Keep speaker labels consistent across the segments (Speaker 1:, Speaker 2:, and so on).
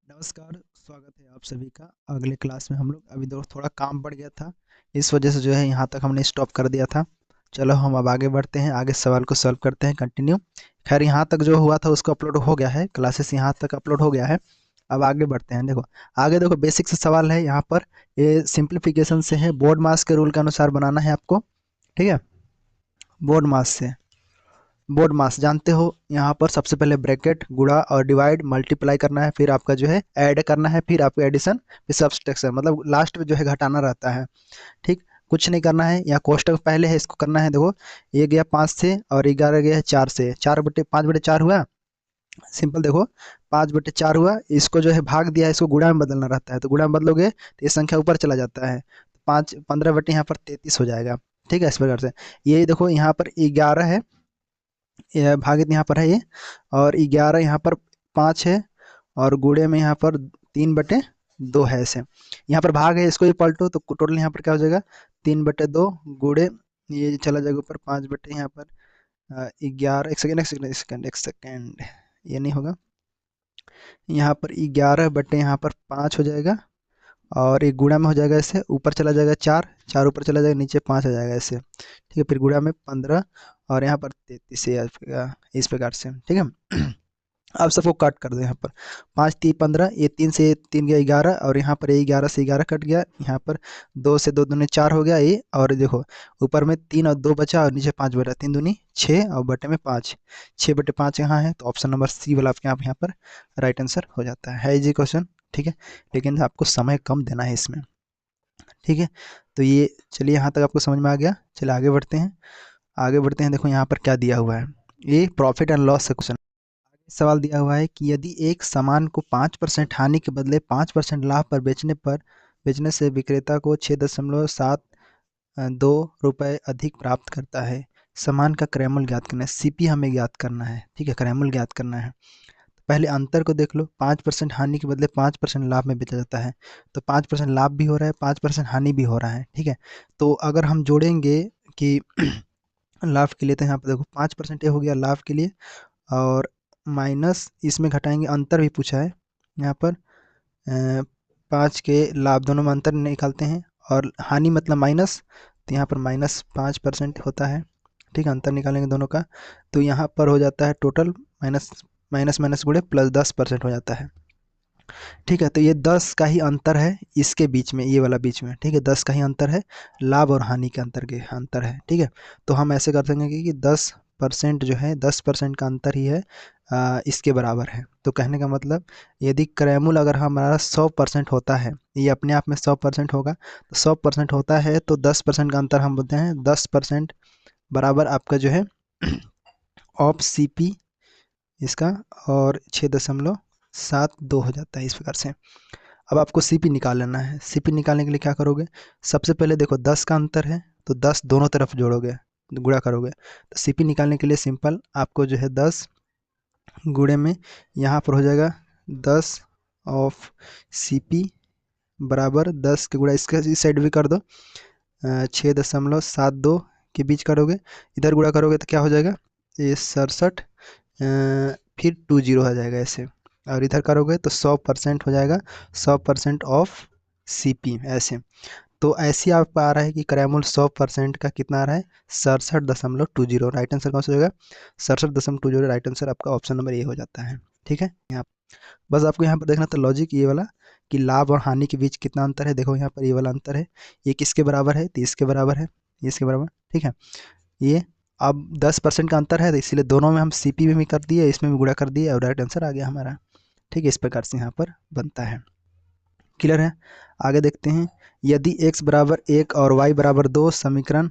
Speaker 1: नमस्कार, स्वागत है आप सभी का। अगले क्लास में हम लोग अभी थोड़ा काम बढ़ गया था, इस वजह से जो है यहाँ तक हमने स्टॉप कर दिया था। चलो हम अब आगे बढ़ते हैं, आगे सवाल को सॉल्व करते हैं कंटिन्यू। खैर यहाँ तक जो हुआ था उसको अपलोड हो गया है, क्लासेस यहाँ तक अपलोड हो गया है। अब आगे बढ़ते हैं। देखो आगे, देखो बेसिक से सवाल है यहाँ पर। ये सिंप्लीफिकेशन से है, बोर्ड मास के रूल के अनुसार बनाना है आपको। ठीक है, बोर्ड मास से। बोर्ड मास जानते हो, यहाँ पर सबसे पहले ब्रैकेट, गुणा और डिवाइड मल्टीप्लाई करना है, फिर आपका जो है ऐड करना है, फिर आपको एडिशन, फिर सब्सट्रैक्शन, मतलब लास्ट में जो है घटाना रहता है। ठीक, कुछ नहीं करना है, यहाँ कोष्टक पहले है, इसको करना है। देखो ये गया 5 से और 11 गया है 4 से, 4/5/4 हुआ। सिंपल देखो, 5/4 हुआ, इसको जो है भाग दिया है, इसको गुणा में बदलना रहता है, तो गुणा में बदलोगे तो ये संख्या ऊपर चला जाता है। 15 बटे यहाँ पर 33 हो जाएगा। ठीक है, इस प्रकार से। ये देखो यहाँ पर 11 है, ये भागित यहाँ पर है ये, और 11 यहाँ पर 5 है, और गुणे में यहाँ पर 3/2 है ऐसे। यहाँ पर भाग है, इसको भी पलटो तो टोटल यहाँ पर क्या हो जाएगा, 3/2 गुणे, ये चला जाएगा ऊपर 5 बटे यहाँ पर 11, एक सेकेंड एक सेकेंड एक सेकेंड एक सेकेंड, ये नहीं होगा। यहाँ पर 11 बटे यहाँ पर 5 हो जाएगा, और एक गुणा में हो जाएगा ऐसे, ऊपर चला जाएगा 4, 4 ऊपर चला जाएगा, नीचे 5 आ जाएगा ऐसे। ठीक है, फिर गुणा में 15, और यहाँ पर 33 है इस प्रकार से। ठीक है। अब सबको काट कर दो यहाँ पर, 5×3 = 15, ये 3 से 3 गया 11, और यहाँ पर ये 11 से 11 कट गया, यहाँ पर 2 से 2 दूनी 4 हो गया ये, और देखो ऊपर में 3 और 2 बचा, और नीचे 5 बचा, 3 दूनी 6 और बटे में 5, 6/5 यहाँ है, तो ऑप्शन नंबर सी वाला आपके यहाँ पर राइट आंसर हो जाता है जी क्वेश्चन। ठीक है, लेकिन आपको समय कम देना है इसमें। ठीक है, तो ये चलिए यहाँ तक आपको समझ में आ गया। चलिए आगे बढ़ते हैं, आगे बढ़ते हैं। देखो यहाँ पर क्या दिया हुआ है, ये प्रॉफिट एंड लॉस से क्वेश्चन। सवाल दिया हुआ है कि यदि एक सामान को 5% हानि के बदले 5% लाभ पर बेचने से विक्रेता को 6.72 रुपये अधिक प्राप्त करता है। सामान का क्रयमूल्य ज्ञात करना है, सीपी हमें ज्ञात करना है। ठीक है, क्रयमूल्य ज्ञात करना है। तो पहले अंतर को देख लो, 5% हानि के बदले 5% लाभ में बेचा जाता है, तो 5% लाभ भी हो रहा है, 5% हानि भी हो रहा है। ठीक है, तो अगर हम जोड़ेंगे कि लाभ के लिए, तो यहाँ पर देखो 5% ये हो गया लाभ के लिए, और माइनस इसमें घटाएंगे, अंतर भी पूछा है यहाँ पर। 5 के लाभ दोनों में अंतर निकालते हैं, और हानि मतलब माइनस, तो यहाँ पर -5% होता है। ठीक है, अंतर निकालेंगे दोनों का, तो यहाँ पर हो जाता है टोटल माइनस माइनस माइनस गुणे प्लस 10% हो जाता है। ठीक है, तो ये 10 का ही अंतर है इसके बीच में, ये वाला बीच में। ठीक है, 10 का ही अंतर है, लाभ और हानि के अंतर है। ठीक है, तो हम ऐसे कर देंगे कि 10% जो है, 10% का अंतर ही है, इसके बराबर है। तो कहने का मतलब, यदि क्रयमूल्य अगर हमारा 100% होता है, ये अपने आप में 100% होगा, तो 100% होता है, तो 10% का अंतर हम बोलते हैं 10% बराबर आपका जो है ऑफ सी पी इसका, और 6.72 हो जाता है इस प्रकार से। अब आपको सीपी निकाल लेना है। सीपी निकालने के लिए क्या करोगे, सबसे पहले देखो 10 का अंतर है, तो 10 दोनों तरफ जोड़ोगे, गुणा करोगे, तो सीपी निकालने के लिए सिंपल आपको जो है 10 गुणे में यहाँ पर हो जाएगा 10 ऑफ सीपी बराबर 10 के गुणा, इसके इस साइड भी कर दो, 6.72 के बीच करोगे, इधर गुणा करोगे तो क्या हो जाएगा, ये 67, फिर 20 आ जाएगा ऐसे, और इधर करोगे तो 100% हो जाएगा, 100% ऑफ सीपी ऐसे। तो ऐसे आपको आ रहा है कि क्रयमूल्य 100% का कितना आ रहा है, 67.20। राइट आंसर कौन सा होगा, 67.20। राइट आंसर आपका ऑप्शन नंबर ए हो जाता है। ठीक है, यहाँ बस आपको यहाँ पर देखना था लॉजिक ये वाला, कि लाभ और हानि के बीच कितना अंतर है। देखो यहाँ पर ये वाला अंतर है, ये किसके बराबर है, तो इसके बराबर है, ये इसके बराबर। ठीक है, ये अब 10% का अंतर है, तो इसलिए दोनों में हम सीपी में भी कर दिए, इसमें भी गुणा कर दिए, और राइट आंसर आ गया हमारा। ठीक है, इस प्रकार से यहाँ पर बनता है। क्लियर है, आगे देखते हैं। यदि x=1 और y=2 समीकरण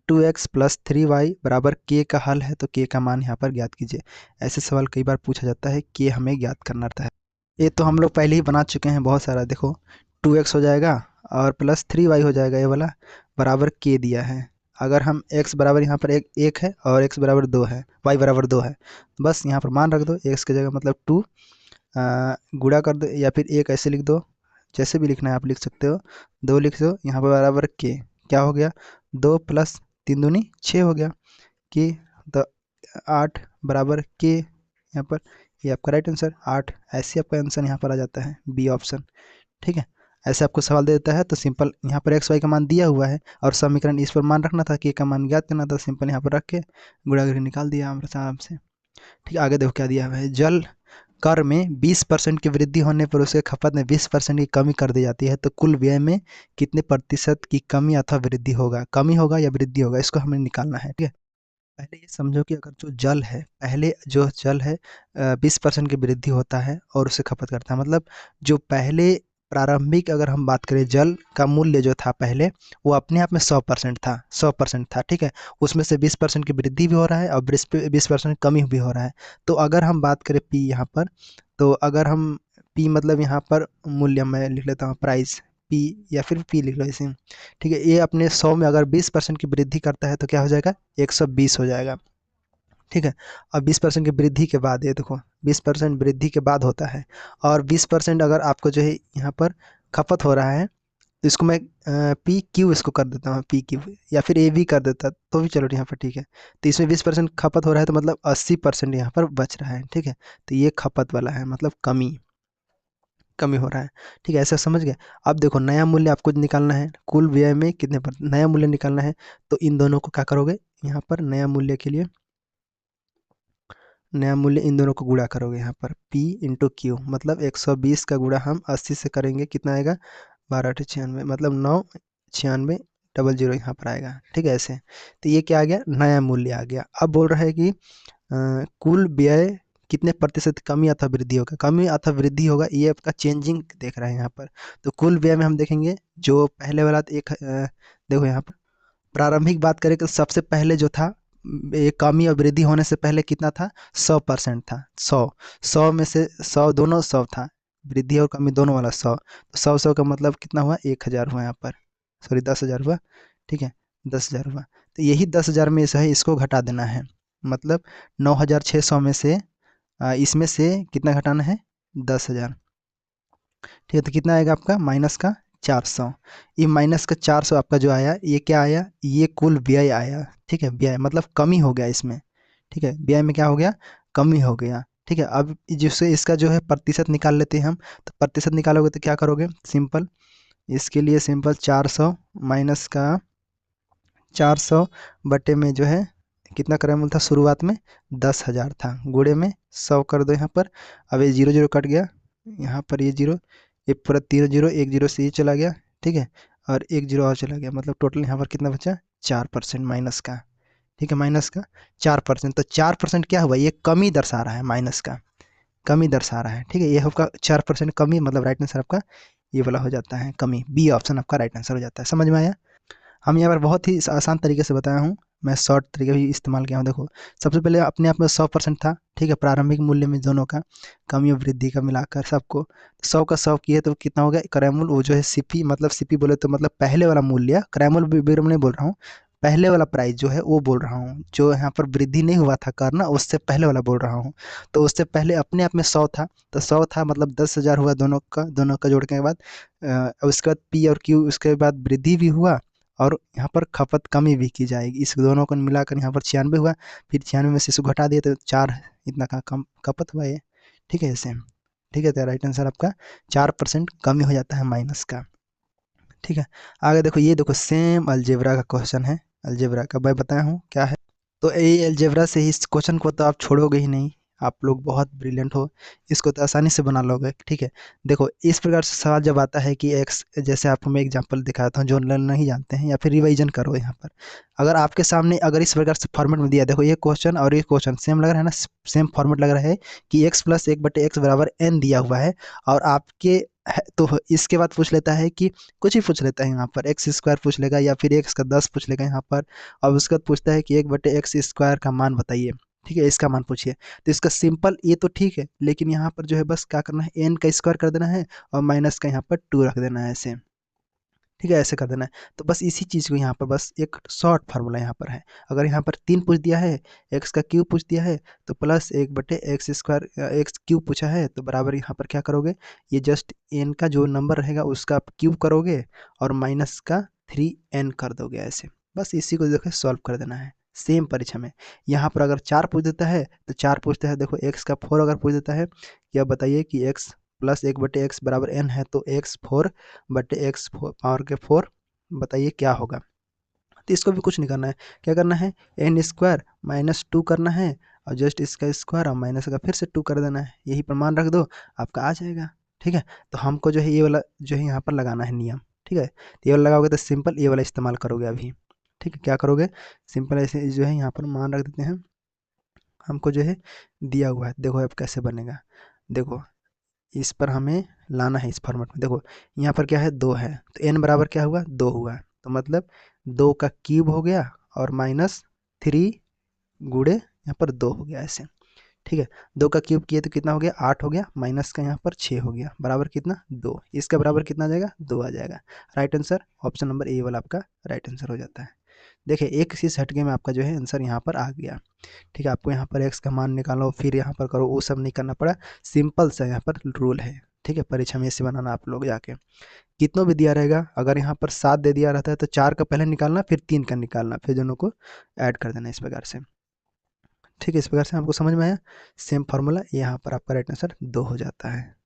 Speaker 1: 2x + 3y के का हल है, तो के का मान यहाँ पर ज्ञात कीजिए। ऐसे सवाल कई बार पूछा जाता है, के हमें ज्ञात करना रहता है। ये तो हम लोग पहले ही बना चुके हैं बहुत सारा। देखो 2x हो जाएगा और +3y हो जाएगा, ये वाला बराबर के दिया है। अगर हम x बराबर यहाँ पर एक है, और x बराबर 2 है, y बराबर 2 है, बस यहाँ पर मान रख दो, x की जगह मतलब 2, गुणा कर दो, या फिर एक ऐसे लिख दो, जैसे भी लिखना है आप लिख सकते हो। 2 लिख दो, यहाँ पर बराबर के, क्या हो गया, 2 + 3 दूनी 6 हो गया, कि तो 8 बराबर के, यहाँ पर ये आपका राइट आंसर 8, ऐसे आपका आंसर यहाँ पर आ जाता है बी ऑप्शन। ठीक है, ऐसे आपको सवाल दे देता है तो सिंपल यहाँ पर एक्स वाई का मान दिया हुआ है और समीकरण इस पर मान रखना था कि का मान ज्ञात करना था, सिंपल यहाँ पर रख के गुणा निकाल दिया आराम से। ठीक है, आगे देखो क्या दिया हुआ है। जल कर में 20% की वृद्धि होने पर उसके खपत में 20% की कमी कर दी जाती है, तो कुल व्यय में कितने प्रतिशत की कमी अथवा वृद्धि होगा, कमी होगा या वृद्धि होगा, इसको हमें निकालना है। ठीक है, पहले ये समझो कि अगर जो जल है, पहले जो जल है 20% की वृद्धि होता है और उसे खपत करता है, मतलब जो पहले प्रारंभिक अगर हम बात करें जल का मूल्य जो था पहले, वो अपने आप में 100% था, 100% था। ठीक है, उसमें से 20% की वृद्धि भी हो रहा है और 20% कमी भी हो रहा है। तो अगर हम बात करें पी यहाँ पर, तो अगर हम पी मतलब यहाँ पर मूल्य मैं लिख लेता हूँ प्राइस पी, या फिर पी लिख लो इसे। ठीक है, ये अपने 100 में अगर 20% की वृद्धि करता है तो क्या हो जाएगा, 120 हो जाएगा। ठीक है, और 20% की वृद्धि के बाद ये देखो 20% वृद्धि के बाद होता है, और 20% अगर आपको जो है यहाँ पर खपत हो रहा है, तो इसको मैं पी क्यू इसको कर देता हूँ, पी क्यू, या फिर ए वी कर देता तो भी चलो यहाँ पर। ठीक है, तो इसमें 20% खपत हो रहा है तो मतलब 80% यहाँ पर बच रहा है। ठीक है, तो ये खपत वाला है, मतलब कमी कमी हो रहा है। ठीक है, ऐसा समझ गए। अब देखो नया मूल्य आपको निकालना है, कुल व्यय में कितने पर नया मूल्य निकालना है, तो इन दोनों को क्या करोगे, यहाँ पर नया मूल्य के लिए नया मूल्य इन दोनों को गुणा करोगे, यहाँ पर P इंटू क्यू, मतलब 120 का गुणा हम 80 से करेंगे, कितना आएगा 12×96, मतलब 996 डबल जीरो यहाँ पर आएगा। ठीक है, ऐसे तो ये क्या आ गया, नया मूल्य आ गया। अब बोल रहा है कि कुल व्यय कितने प्रतिशत कमी अथवा वृद्धि होगा, कमी अथवा वृद्धि होगा, ये आपका चेंजिंग देख रहा है यहाँ पर। तो कुल व्यय में हम देखेंगे जो पहले वाला तो एक देखो यहाँ पर प्रारंभिक बात करें तो सबसे पहले जो था, ये कमी और वृद्धि होने से पहले कितना था, 100% था, 100 में से 100 दोनों 100 था, वृद्धि और कमी दोनों वाला 100, तो 100 का मतलब कितना हुआ, 1000 हुआ यहाँ पर, सॉरी 10,000 हुआ। ठीक है, 10,000 हुआ, तो यही 10,000 में से है, इसको घटा देना है, मतलब 9,600 में से इसमें से कितना घटाना है, 10,000। ठीक है, तो कितना आएगा आपका माइनस का 400। ये माइनस का 400 आपका जो आया, ये क्या आया, ये कुल व्यय आया। ठीक है, व्यय मतलब कमी हो गया इसमें। ठीक है, व्यय में क्या हो गया, कमी हो गया। ठीक है, अब जिससे इसका जो है प्रतिशत निकाल लेते हैं हम, तो प्रतिशत निकालोगे तो क्या करोगे, सिंपल इसके लिए सिंपल 400 माइनस का 400 बटे में जो है कितना क्रम था शुरुआत में, 10,000 था, गुणे में 100 कर दो यहाँ पर। अब ये जीरो जीरो कट गया, यहाँ पर ये जीरो, ये पूरा तीन जीरो, एक जीरो से ये चला गया। ठीक है, और एक जीरो और चला गया, मतलब टोटल यहाँ पर कितना बचा, 4% माइनस का। ठीक है, माइनस का 4%, तो 4% क्या हुआ, ये कमी दर्शा रहा है, माइनस का कमी दर्शा रहा है। ठीक है, ये आपका 4% कमी, मतलब राइट आंसर आपका ये वाला हो जाता है, कमी, बी ऑप्शन आपका राइट आंसर हो जाता है। समझ में आया। हम यहाँ पर बहुत ही आसान तरीके से बताया हूँ, मैं शॉर्ट तरीके भी इस्तेमाल किया हूँ। देखो सबसे पहले अपने आप में 100% था। ठीक है, प्रारंभिक मूल्य में दोनों का कमी और वृद्धि का मिलाकर सबको 100 का 100 किए तो कितना हो गया, क्रयमूल वो जो है सीपी, मतलब सीपी बोले तो मतलब पहले वाला मूल्य, क्रयमूल विवरण नहीं बोल रहा हूँ, पहले वाला प्राइस जो है वो बोल रहा हूँ, जो यहाँ पर वृद्धि नहीं हुआ था करना, उससे पहले वाला बोल रहा हूँ। तो उससे पहले अपने आप में 100 था, तो 100 था मतलब 10,000 हुआ दोनों का जोड़ने के बाद। उसके बाद पी और क्यू, उसके बाद वृद्धि भी हुआ और यहाँ पर खपत कमी भी की जाएगी, इस दोनों को मिलाकर यहाँ पर 96 हुआ, फिर 96 में से इसको घटा दिए तो 4 इतना का कम खपत हुआ ये। ठीक है, ऐसे। ठीक है, तो राइट आंसर आपका 4% कमी हो जाता है माइनस का। ठीक है, आगे देखो, ये देखो सेम अलजेब्रा का क्वेश्चन है, अलजेब्रा का मैं बताया हूँ क्या है। तो ये अलजेब्रा से ही इस क्वेश्चन को तो आप छोड़ोगे ही नहीं, आप लोग बहुत ब्रिलियंट हो, इसको तो आसानी से बना लोगे। ठीक है, देखो इस प्रकार से सवाल जब आता है कि एक्स, जैसे आपको मैं एग्जांपल दिखाता हूँ जो नहीं जानते हैं, या फिर रिवीजन करो यहाँ पर, अगर आपके सामने अगर इस प्रकार से फॉर्मेट में दिया, देखो ये क्वेश्चन और ये क्वेश्चन सेम लग रहा है ना, सेम फॉर्मेट लग रहा है कि एक्स प्लस एक बटे एक्स बराबर एन दिया हुआ है, और आपके तो इसके बाद पूछ लेता है कि कुछ ही पूछ लेता है, यहाँ पर एक्स स्क्वायर पूछ लेगा या फिर एक्स का 10 पूछ लेगा यहाँ पर। अब उसके बाद पूछता है कि एक बटे एक्स स्क्वायर का मान बताइए। ठीक है, इसका मान पूछिए, तो इसका सिंपल ये तो ठीक है, लेकिन यहाँ पर जो है बस क्या करना है, एन का स्क्वायर कर देना है और माइनस का यहाँ पर 2 रख देना है ऐसे। ठीक है, ऐसे कर देना है। तो बस इसी चीज़ को यहाँ पर बस एक शॉर्ट फार्मूला यहाँ पर है। अगर यहाँ पर 3 पूछ दिया है, एक्स का क्यूब पूछ दिया है, तो प्लस एक बटे एक्स स्क्वायर एक्स क्यूब पूछा है, तो बराबर यहाँ पर क्या करोगे, ये जस्ट एन का जो नंबर रहेगा उसका आप क्यूब करोगे और माइनस का 3n कर दोगे ऐसे। बस इसी को देखो सॉल्व कर देना है। सेम परीक्षा में। यहाँ पर अगर 4 पूछ देता है तो 4 पूछता है, देखो x का 4 अगर पूछ देता है कि अब बताइए कि x प्लस 1/x बराबर n है, तो x 4/x पावर के 4 बताइए क्या होगा। तो इसको भी कुछ नहीं करना है, क्या करना है, एन स्क्वायर माइनस 2 करना है और जस्ट इसका स्क्वायर और माइनस का फिर से 2 कर देना है, यही प्रमाण रख दो, आपका आ जाएगा। ठीक है, तो हमको जो है ये वाला जो है यहाँ पर लगाना है नियम। ठीक है, तो ये वाला लगाओगे तो सिंपल ये वाला इस्तेमाल करोगे अभी। ठीक है, क्या करोगे, सिंपल ऐसे जो है यहाँ पर मान रख देते हैं, हमको जो है दिया हुआ है, देखो अब कैसे बनेगा। देखो इस पर हमें लाना है इस फॉर्मेट में। देखो यहाँ पर क्या है, 2 है, तो एन बराबर क्या हुआ, 2 हुआ, तो मतलब 2 का क्यूब हो गया और माइनस 3 गुणे यहाँ पर 2 हो गया ऐसे। ठीक है, 2 का क्यूब किए तो कितना हो गया, 8 हो गया, माइनस का यहाँ पर 6 हो गया, बराबर कितना, 2, इसका बराबर कितना आ जाएगा, 2 आ जाएगा। Right answer option number A वाला आपका राइट आंसर हो जाता है। देखिए एक चीज हटके में आपका जो है आंसर यहाँ पर आ गया। ठीक है, आपको यहाँ पर एक्स का मान निकालो फिर यहाँ पर करो, वो सब नहीं करना पड़ा, सिंपल सा यहाँ पर रूल है। ठीक है, परीक्षा में ऐसे बनाना आप लोग जाके, कितनों भी दिया रहेगा, अगर यहाँ पर 7 दे दिया रहता है तो 4 का पहले निकालना फिर 3 का निकालना फिर दोनों को ऐड कर देना इस प्रकार से। ठीक है, इस प्रकार से आपको समझ में आया, सेम फार्मूला, यहाँ पर आपका राइट आंसर 2 हो जाता है।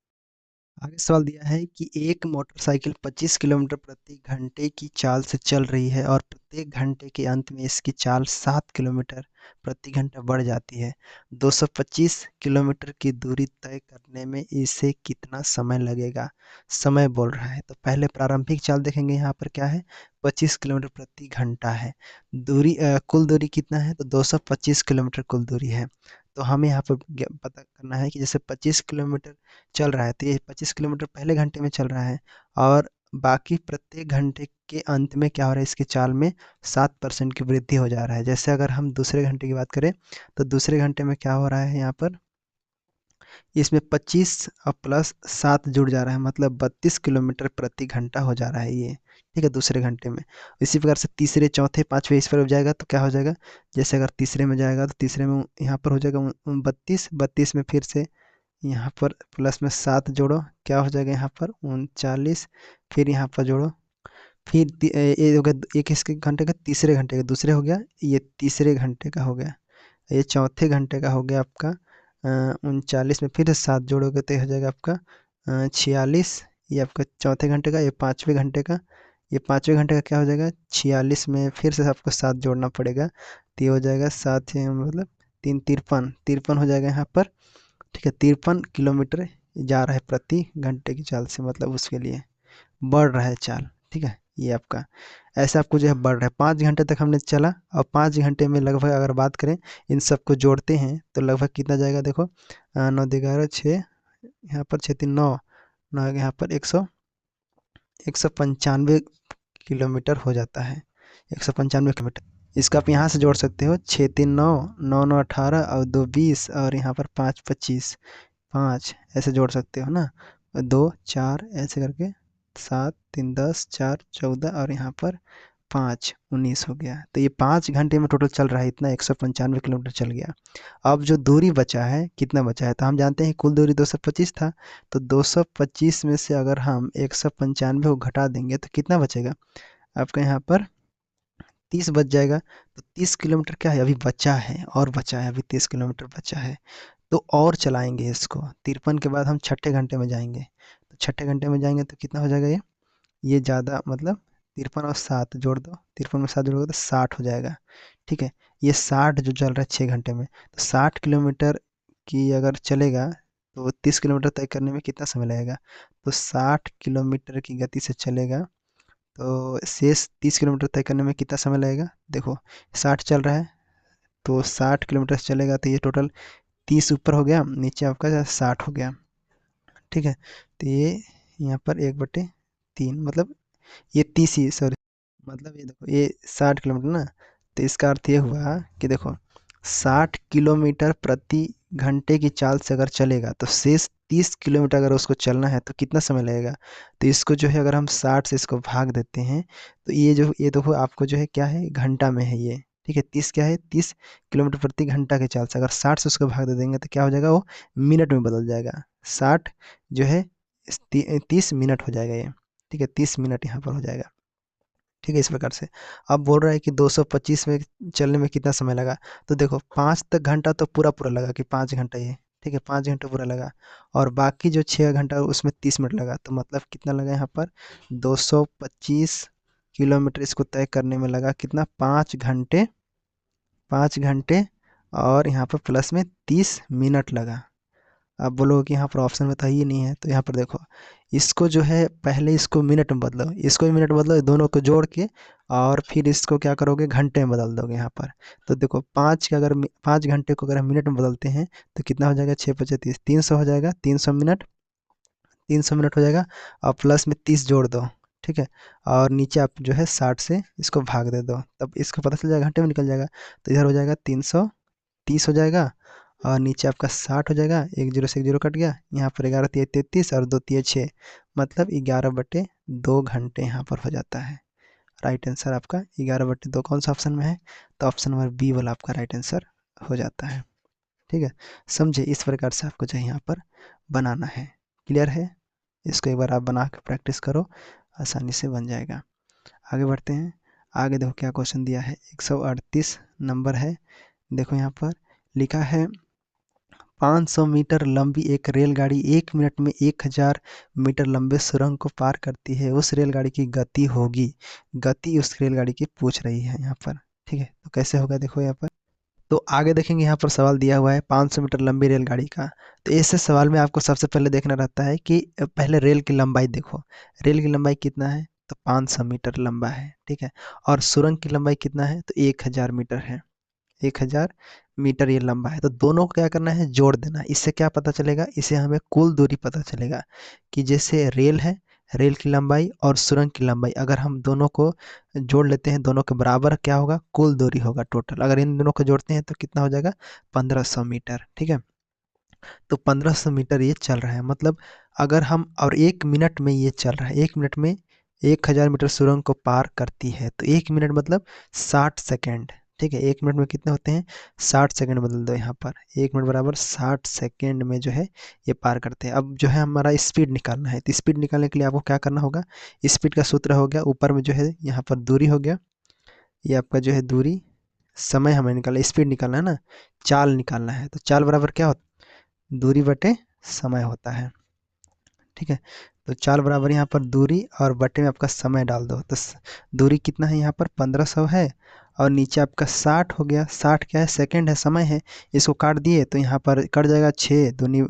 Speaker 1: आगे सवाल दिया है कि एक मोटरसाइकिल 25 किलोमीटर प्रति घंटे की चाल से चल रही है और प्रत्येक घंटे के अंत में इसकी चाल 7 किलोमीटर प्रति घंटा बढ़ जाती है। 225 किलोमीटर की दूरी तय करने में इसे कितना समय लगेगा, समय बोल रहा है। तो पहले प्रारंभिक चाल देखेंगे, यहाँ पर क्या है, 25 किलोमीटर प्रति घंटा है, दूरी कुल दूरी कितना है, तो 225 किलोमीटर कुल दूरी है। तो हमें यहाँ पर पता करना है कि जैसे 25 किलोमीटर चल रहा है, तो ये 25 किलोमीटर पहले घंटे में चल रहा है और बाकी प्रत्येक घंटे के अंत में क्या हो रहा है, इसकी चाल में 7% की वृद्धि हो जा रहा है। जैसे अगर हम दूसरे घंटे की बात करें तो दूसरे घंटे में क्या हो रहा है, यहाँ पर इसमें 25 और प्लस 7 जुड़ जा रहा है, मतलब 32 किलोमीटर प्रति घंटा हो जा रहा है ये। ठीक है, दूसरे घंटे में। इसी प्रकार से तीसरे चौथे पाँचवें इस पर जाएगा तो क्या हो जाएगा, जैसे अगर तीसरे में जाएगा तो तीसरे में यहाँ पर हो जाएगा 32, 32 में फिर से यहाँ पर प्लस में 7 जोड़ो, क्या हो जाएगा यहाँ पर 39, फिर यहाँ पर जोड़ो, फिर ये हो गया एक इसके घंटे का, तीसरे घंटे का दूसरे हो गया, ये तीसरे घंटे का हो गया, ये चौथे घंटे का हो गया आपका 39 में फिर से 7 जोड़ोगे तो ये हो जाएगा आपका 46, ये आपका चौथे घंटे का, ये पाँचवें घंटे का, ये पाँचवें घंटे का क्या हो जाएगा, 46 में फिर से आपको 7 जोड़ना पड़ेगा, तो ये हो जाएगा 7 मतलब 3 53, 53 हो जाएगा यहाँ पर। ठीक है, 53 किलोमीटर जा रहा है प्रति घंटे की चाल से, मतलब उसके लिए बढ़ रहा है चाल। ठीक है, ये आपका ऐसे आपको जो है बढ़ रहा है, 5 घंटे तक हमने चला और 5 घंटे में लगभग अगर बात करें इन सबको जोड़ते हैं तो लगभग कितना जाएगा, देखो 9 11 6, यहाँ पर 6 3 9, 9 यहाँ पर 195 किलोमीटर हो जाता है, 195 किलोमीटर। इसका आप यहाँ से जोड़ सकते हो, 6 3 9, 9 9 18 और 2 20 और यहाँ पर 5 25, 5 ऐसे जोड़ सकते हो ना, 2 4 ऐसे करके, 7 3 10 4 14 और यहाँ पर 5 19 हो गया। तो ये 5 घंटे में टोटल चल रहा है इतना, 195 किलोमीटर चल गया। अब जो दूरी बचा है, कितना बचा है, तो हम जानते हैं कुल दूरी 225 था, तो 225 में से अगर हम 195 को घटा देंगे तो कितना बचेगा आपका, यहाँ पर 30 बच जाएगा। तो 30 किलोमीटर क्या है अभी बचा है, और बचा है अभी 30 किलोमीटर बचा है, तो और चलाएंगे इसको। 53 के बाद हम छठे घंटे में जाएंगे, तो छठे घंटे में जाएंगे तो कितना हो जाएगा, ये ज़्यादा मतलब 53 और 7 जोड़ दो, 53 में 7 जोड़ोगे तो 60 हो जाएगा। ठीक है, ये 60 जो चल रहा है 6 घंटे में, तो 60 किलोमीटर की अगर चलेगा तो 30 किलोमीटर तय करने में कितना समय लगेगा, तो 60 किलोमीटर की गति से चलेगा तो शेष 30 किलोमीटर तय करने में कितना समय लगेगा। देखो 60 चल रहा है, तो 60 किलोमीटर से चलेगा तो ये टोटल 30 ऊपर हो गया, नीचे आपका 60 हो गया। ठीक है, तो ये यहाँ पर 1/3 मतलब ये 30 ही, सॉरी, मतलब ये देखो ये 60 किलोमीटर ना, तो इसका अर्थ ये हुआ कि देखो 60 किलोमीटर प्रति घंटे की चाल से अगर चलेगा तो शेष 30 किलोमीटर अगर उसको चलना है तो कितना समय लगेगा। तो इसको जो है अगर हम 60 से इसको भाग देते हैं तो ये देखो आपको जो है क्या है, घंटा में है ये। ठीक है, 30 क्या है, 30 किलोमीटर प्रति घंटा के चाल से अगर 60 से उसको भाग दे देंगे तो क्या हो जाएगा, वो मिनट में बदल जाएगा। 60 जो है 30 मिनट हो जाएगा ये। ठीक है, 30 मिनट यहाँ पर हो जाएगा। ठीक है, इस प्रकार से। अब बोल रहा है कि 225 में चलने में कितना समय लगा। तो देखो 5 तक घंटा तो पूरा पूरा लगा कि 5 घंटा ये, ठीक है, 5 घंटे पूरा लगा। और बाकी जो 6 घंटा उसमें 30 मिनट लगा, तो मतलब कितना लगा यहाँ पर 225 किलोमीटर इसको तय करने में लगा कितना, 5 घंटे। 5 घंटे और यहाँ पर प्लस में 30 मिनट लगा। आप बोलोगे कि यहाँ पर ऑप्शन में तो ये नहीं है, तो यहाँ पर देखो इसको जो है पहले इसको मिनट में बदलो, इसको भी मिनट में बदलो, दोनों को जोड़ के और फिर इसको क्या करोगे घंटे में बदल दोगे यहाँ पर। तो देखो 5 घंटे को अगर हम मिनट में बदलते हैं तो कितना हो जाएगा, 6×5=30, 300 हो जाएगा, 300 मिनट। 300 मिनट हो जाएगा और प्लस में 30 जोड़ दो, ठीक है। और नीचे आप जो है 60 से इसको भाग दे दो, तब इसको पता चल जाएगा, घंटे में निकल जाएगा। तो इधर हो जाएगा 330 हो जाएगा और नीचे आपका 60 हो जाएगा, एक जीरो से एक जीरो कट गया, यहाँ पर 11×3=33 और 2×3=6, मतलब 11/2 घंटे यहाँ पर हो जाता है। राइट आंसर आपका 11/2 कौन सा ऑप्शन में है, तो ऑप्शन नंबर बी वाला आपका राइट आंसर हो जाता है। ठीक है, समझे, इस प्रकार से आपको जो है यहाँ पर बनाना है। क्लियर है, इसको एक बार आप बना के प्रैक्टिस करो, आसानी से बन जाएगा। आगे बढ़ते हैं। आगे देखो क्या क्वेश्चन दिया है, 138 नंबर है। देखो यहाँ पर लिखा है 500 मीटर लंबी एक रेलगाड़ी 1 मिनट में 1000 मीटर लंबे सुरंग को पार करती है, उस रेलगाड़ी की गति होगी। गति उस रेलगाड़ी की पूछ रही है यहाँ पर। ठीक है, तो कैसे होगा देखो यहाँ पर। तो आगे देखेंगे यहाँ पर सवाल दिया हुआ है 500 मीटर लंबी रेलगाड़ी का। तो ऐसे सवाल में आपको सबसे पहले देखना रहता है कि पहले रेल की लंबाई देखो, रेल की लंबाई कितना है, तो 500 मीटर लंबा है, ठीक है। और सुरंग की लंबाई कितना है, तो 1000 मीटर है, 1000 मीटर ये लंबा है। तो दोनों को क्या करना है, जोड़ देना है। इससे क्या पता चलेगा, इससे हमें कुल दूरी पता चलेगा कि जैसे रेल है, रेल की लंबाई और सुरंग की लंबाई अगर हम दोनों को जोड़ लेते हैं, दोनों के बराबर क्या होगा, कुल दूरी होगा टोटल। अगर इन दोनों को जोड़ते हैं तो कितना हो जाएगा, 1500 मीटर। ठीक है, तो 1500 मीटर ये चल रहा है, मतलब अगर हम, और 1 मिनट में ये चल रहा है, 1 मिनट में 1000 मीटर सुरंग को पार करती है, तो 1 मिनट मतलब 60 सेकेंड। ठीक है, 1 मिनट में कितने होते हैं, 60 सेकेंड बदल दो यहाँ पर, 1 मिनट बराबर 60 सेकेंड में जो है ये पार करते हैं। अब जो है हमारा स्पीड निकालना है, तो स्पीड निकालने के लिए आपको क्या करना होगा, स्पीड का सूत्र हो गया, ऊपर में जो है यहाँ पर दूरी हो गया, ये आपका जो है दूरी, समय हमें निकालना, स्पीड निकालना है ना, चाल निकालना है। तो चाल बराबर क्या होता है, दूरी बटे समय होता है। ठीक है, तो चाल बराबर यहाँ पर दूरी और बटे में आपका समय डाल दो। तो दूरी कितना है यहाँ पर 1500 है, और नीचे आपका 60 हो गया, 60 क्या है, सेकंड है, समय है। इसको काट दिए तो यहाँ पर कट जाएगा, 6 दूनी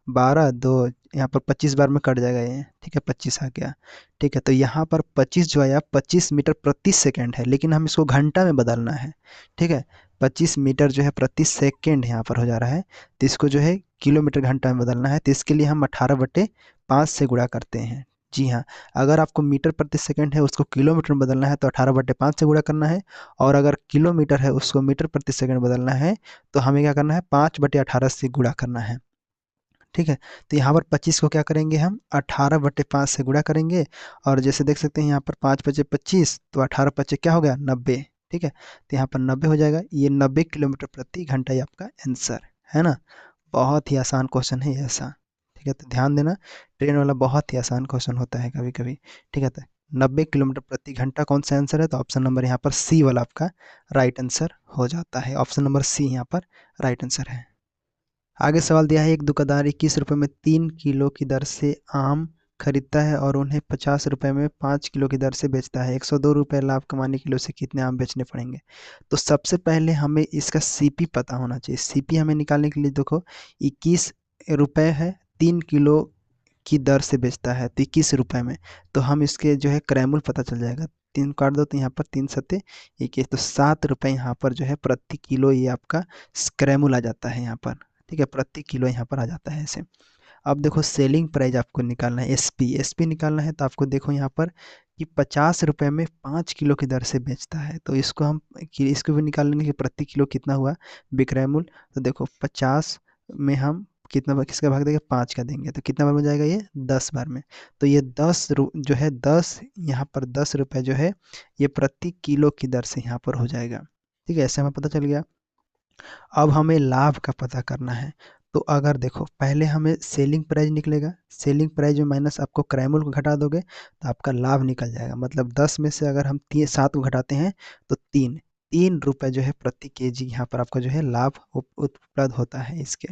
Speaker 1: 12, 2 यहाँ पर 25 बार में कट जाएगा ये, ठीक है, 25 आ गया। ठीक है, तो यहाँ पर 25 जो आया 25 मीटर प्रति सेकंड है, लेकिन हम इसको घंटा में बदलना है। ठीक है, 25 मीटर जो है प्रति सेकंड यहाँ पर हो जा रहा है, तो इसको जो है किलोमीटर घंटा में बदलना है। तो इसके लिए हम 18/5 से गुणा करते हैं। जी हाँ, अगर आपको मीटर प्रति सेकंड है उसको किलोमीटर में बदलना है तो 18/5 से गुणा करना है, और अगर किलोमीटर है उसको मीटर प्रति सेकंड बदलना है तो हमें क्या करना है, 5/18 से गुणा करना है। ठीक है, तो यहाँ पर 25 को क्या करेंगे, हम 18/5 से गुणा करेंगे, और जैसे देख सकते हैं यहाँ पर 5×5=25, तो 18×5 क्या हो गया, 90। ठीक है, तो यहाँ पर 90 हो जाएगा, ये 90 किलोमीटर प्रति घंटा ये आपका आंसर है ना। बहुत ही आसान क्वेश्चन है ये ऐसा। ठीक है, तो ध्यान देना, ट्रेन वाला बहुत ही आसान क्वेश्चन होता है कभी कभी। ठीक है, तो 90 किलोमीटर प्रति घंटा कौन सा आंसर है, तो ऑप्शन नंबर यहाँ पर सी वाला आपका राइट आंसर हो जाता है। ऑप्शन नंबर सी यहाँ पर राइट आंसर है। आगे सवाल दिया है, एक दुकानदार 21 रुपये में 3 किलो की दर से आम खरीदता है और उन्हें 50 रुपये में 5 किलो की दर से बेचता है। 102 रुपये लाभ कमाने के लिए उसे कितने आम बेचने पड़ेंगे। तो सबसे पहले हमें इसका सीपी पता होना चाहिए। सीपी हमें निकालने के लिए देखो 21 रुपये है, 3 किलो की दर से बेचता है तो 21 रुपये में, तो हम इसके जो है क्रैमुल पता चल जाएगा। 3 काट दो तो यहाँ पर 3×7=21, तो 7 रुपये यहाँ पर जो है प्रति किलो ये आपका क्रैमुल आ जाता है यहाँ पर। ठीक है, प्रति किलो यहाँ पर आ जाता है ऐसे। अब देखो सेलिंग प्राइस आपको निकालना है, एसपी, एसपी निकालना है, तो आपको देखो यहाँ पर कि 50 रुपये में 5 किलो की दर से बेचता है, तो इसको हम इसको भी निकाल लेंगे कि प्रति किलो कितना हुआ विक्रय मूल्य। तो देखो 50 में हम कितना किसका भाग देंगे, 5 का देंगे, तो कितना बार में जाएगा ये, 10 बार में। तो ये जो है 10, यहाँ पर 10 रुपये जो है ये प्रति किलो की दर से यहाँ पर हो जाएगा। ठीक है, ऐसे हमें पता चल गया। अब हमें लाभ का पता करना है, तो अगर देखो पहले हमें सेलिंग प्राइस निकलेगा, सेलिंग प्राइस में माइनस आपको क्राइमल को घटा दोगे तो आपका लाभ निकल जाएगा। मतलब 10 में से अगर हम 7 को घटाते हैं तो 3 रुपये जो है प्रति केजी यहाँ पर आपका जो है लाभ उपलब्ध होता है इसके।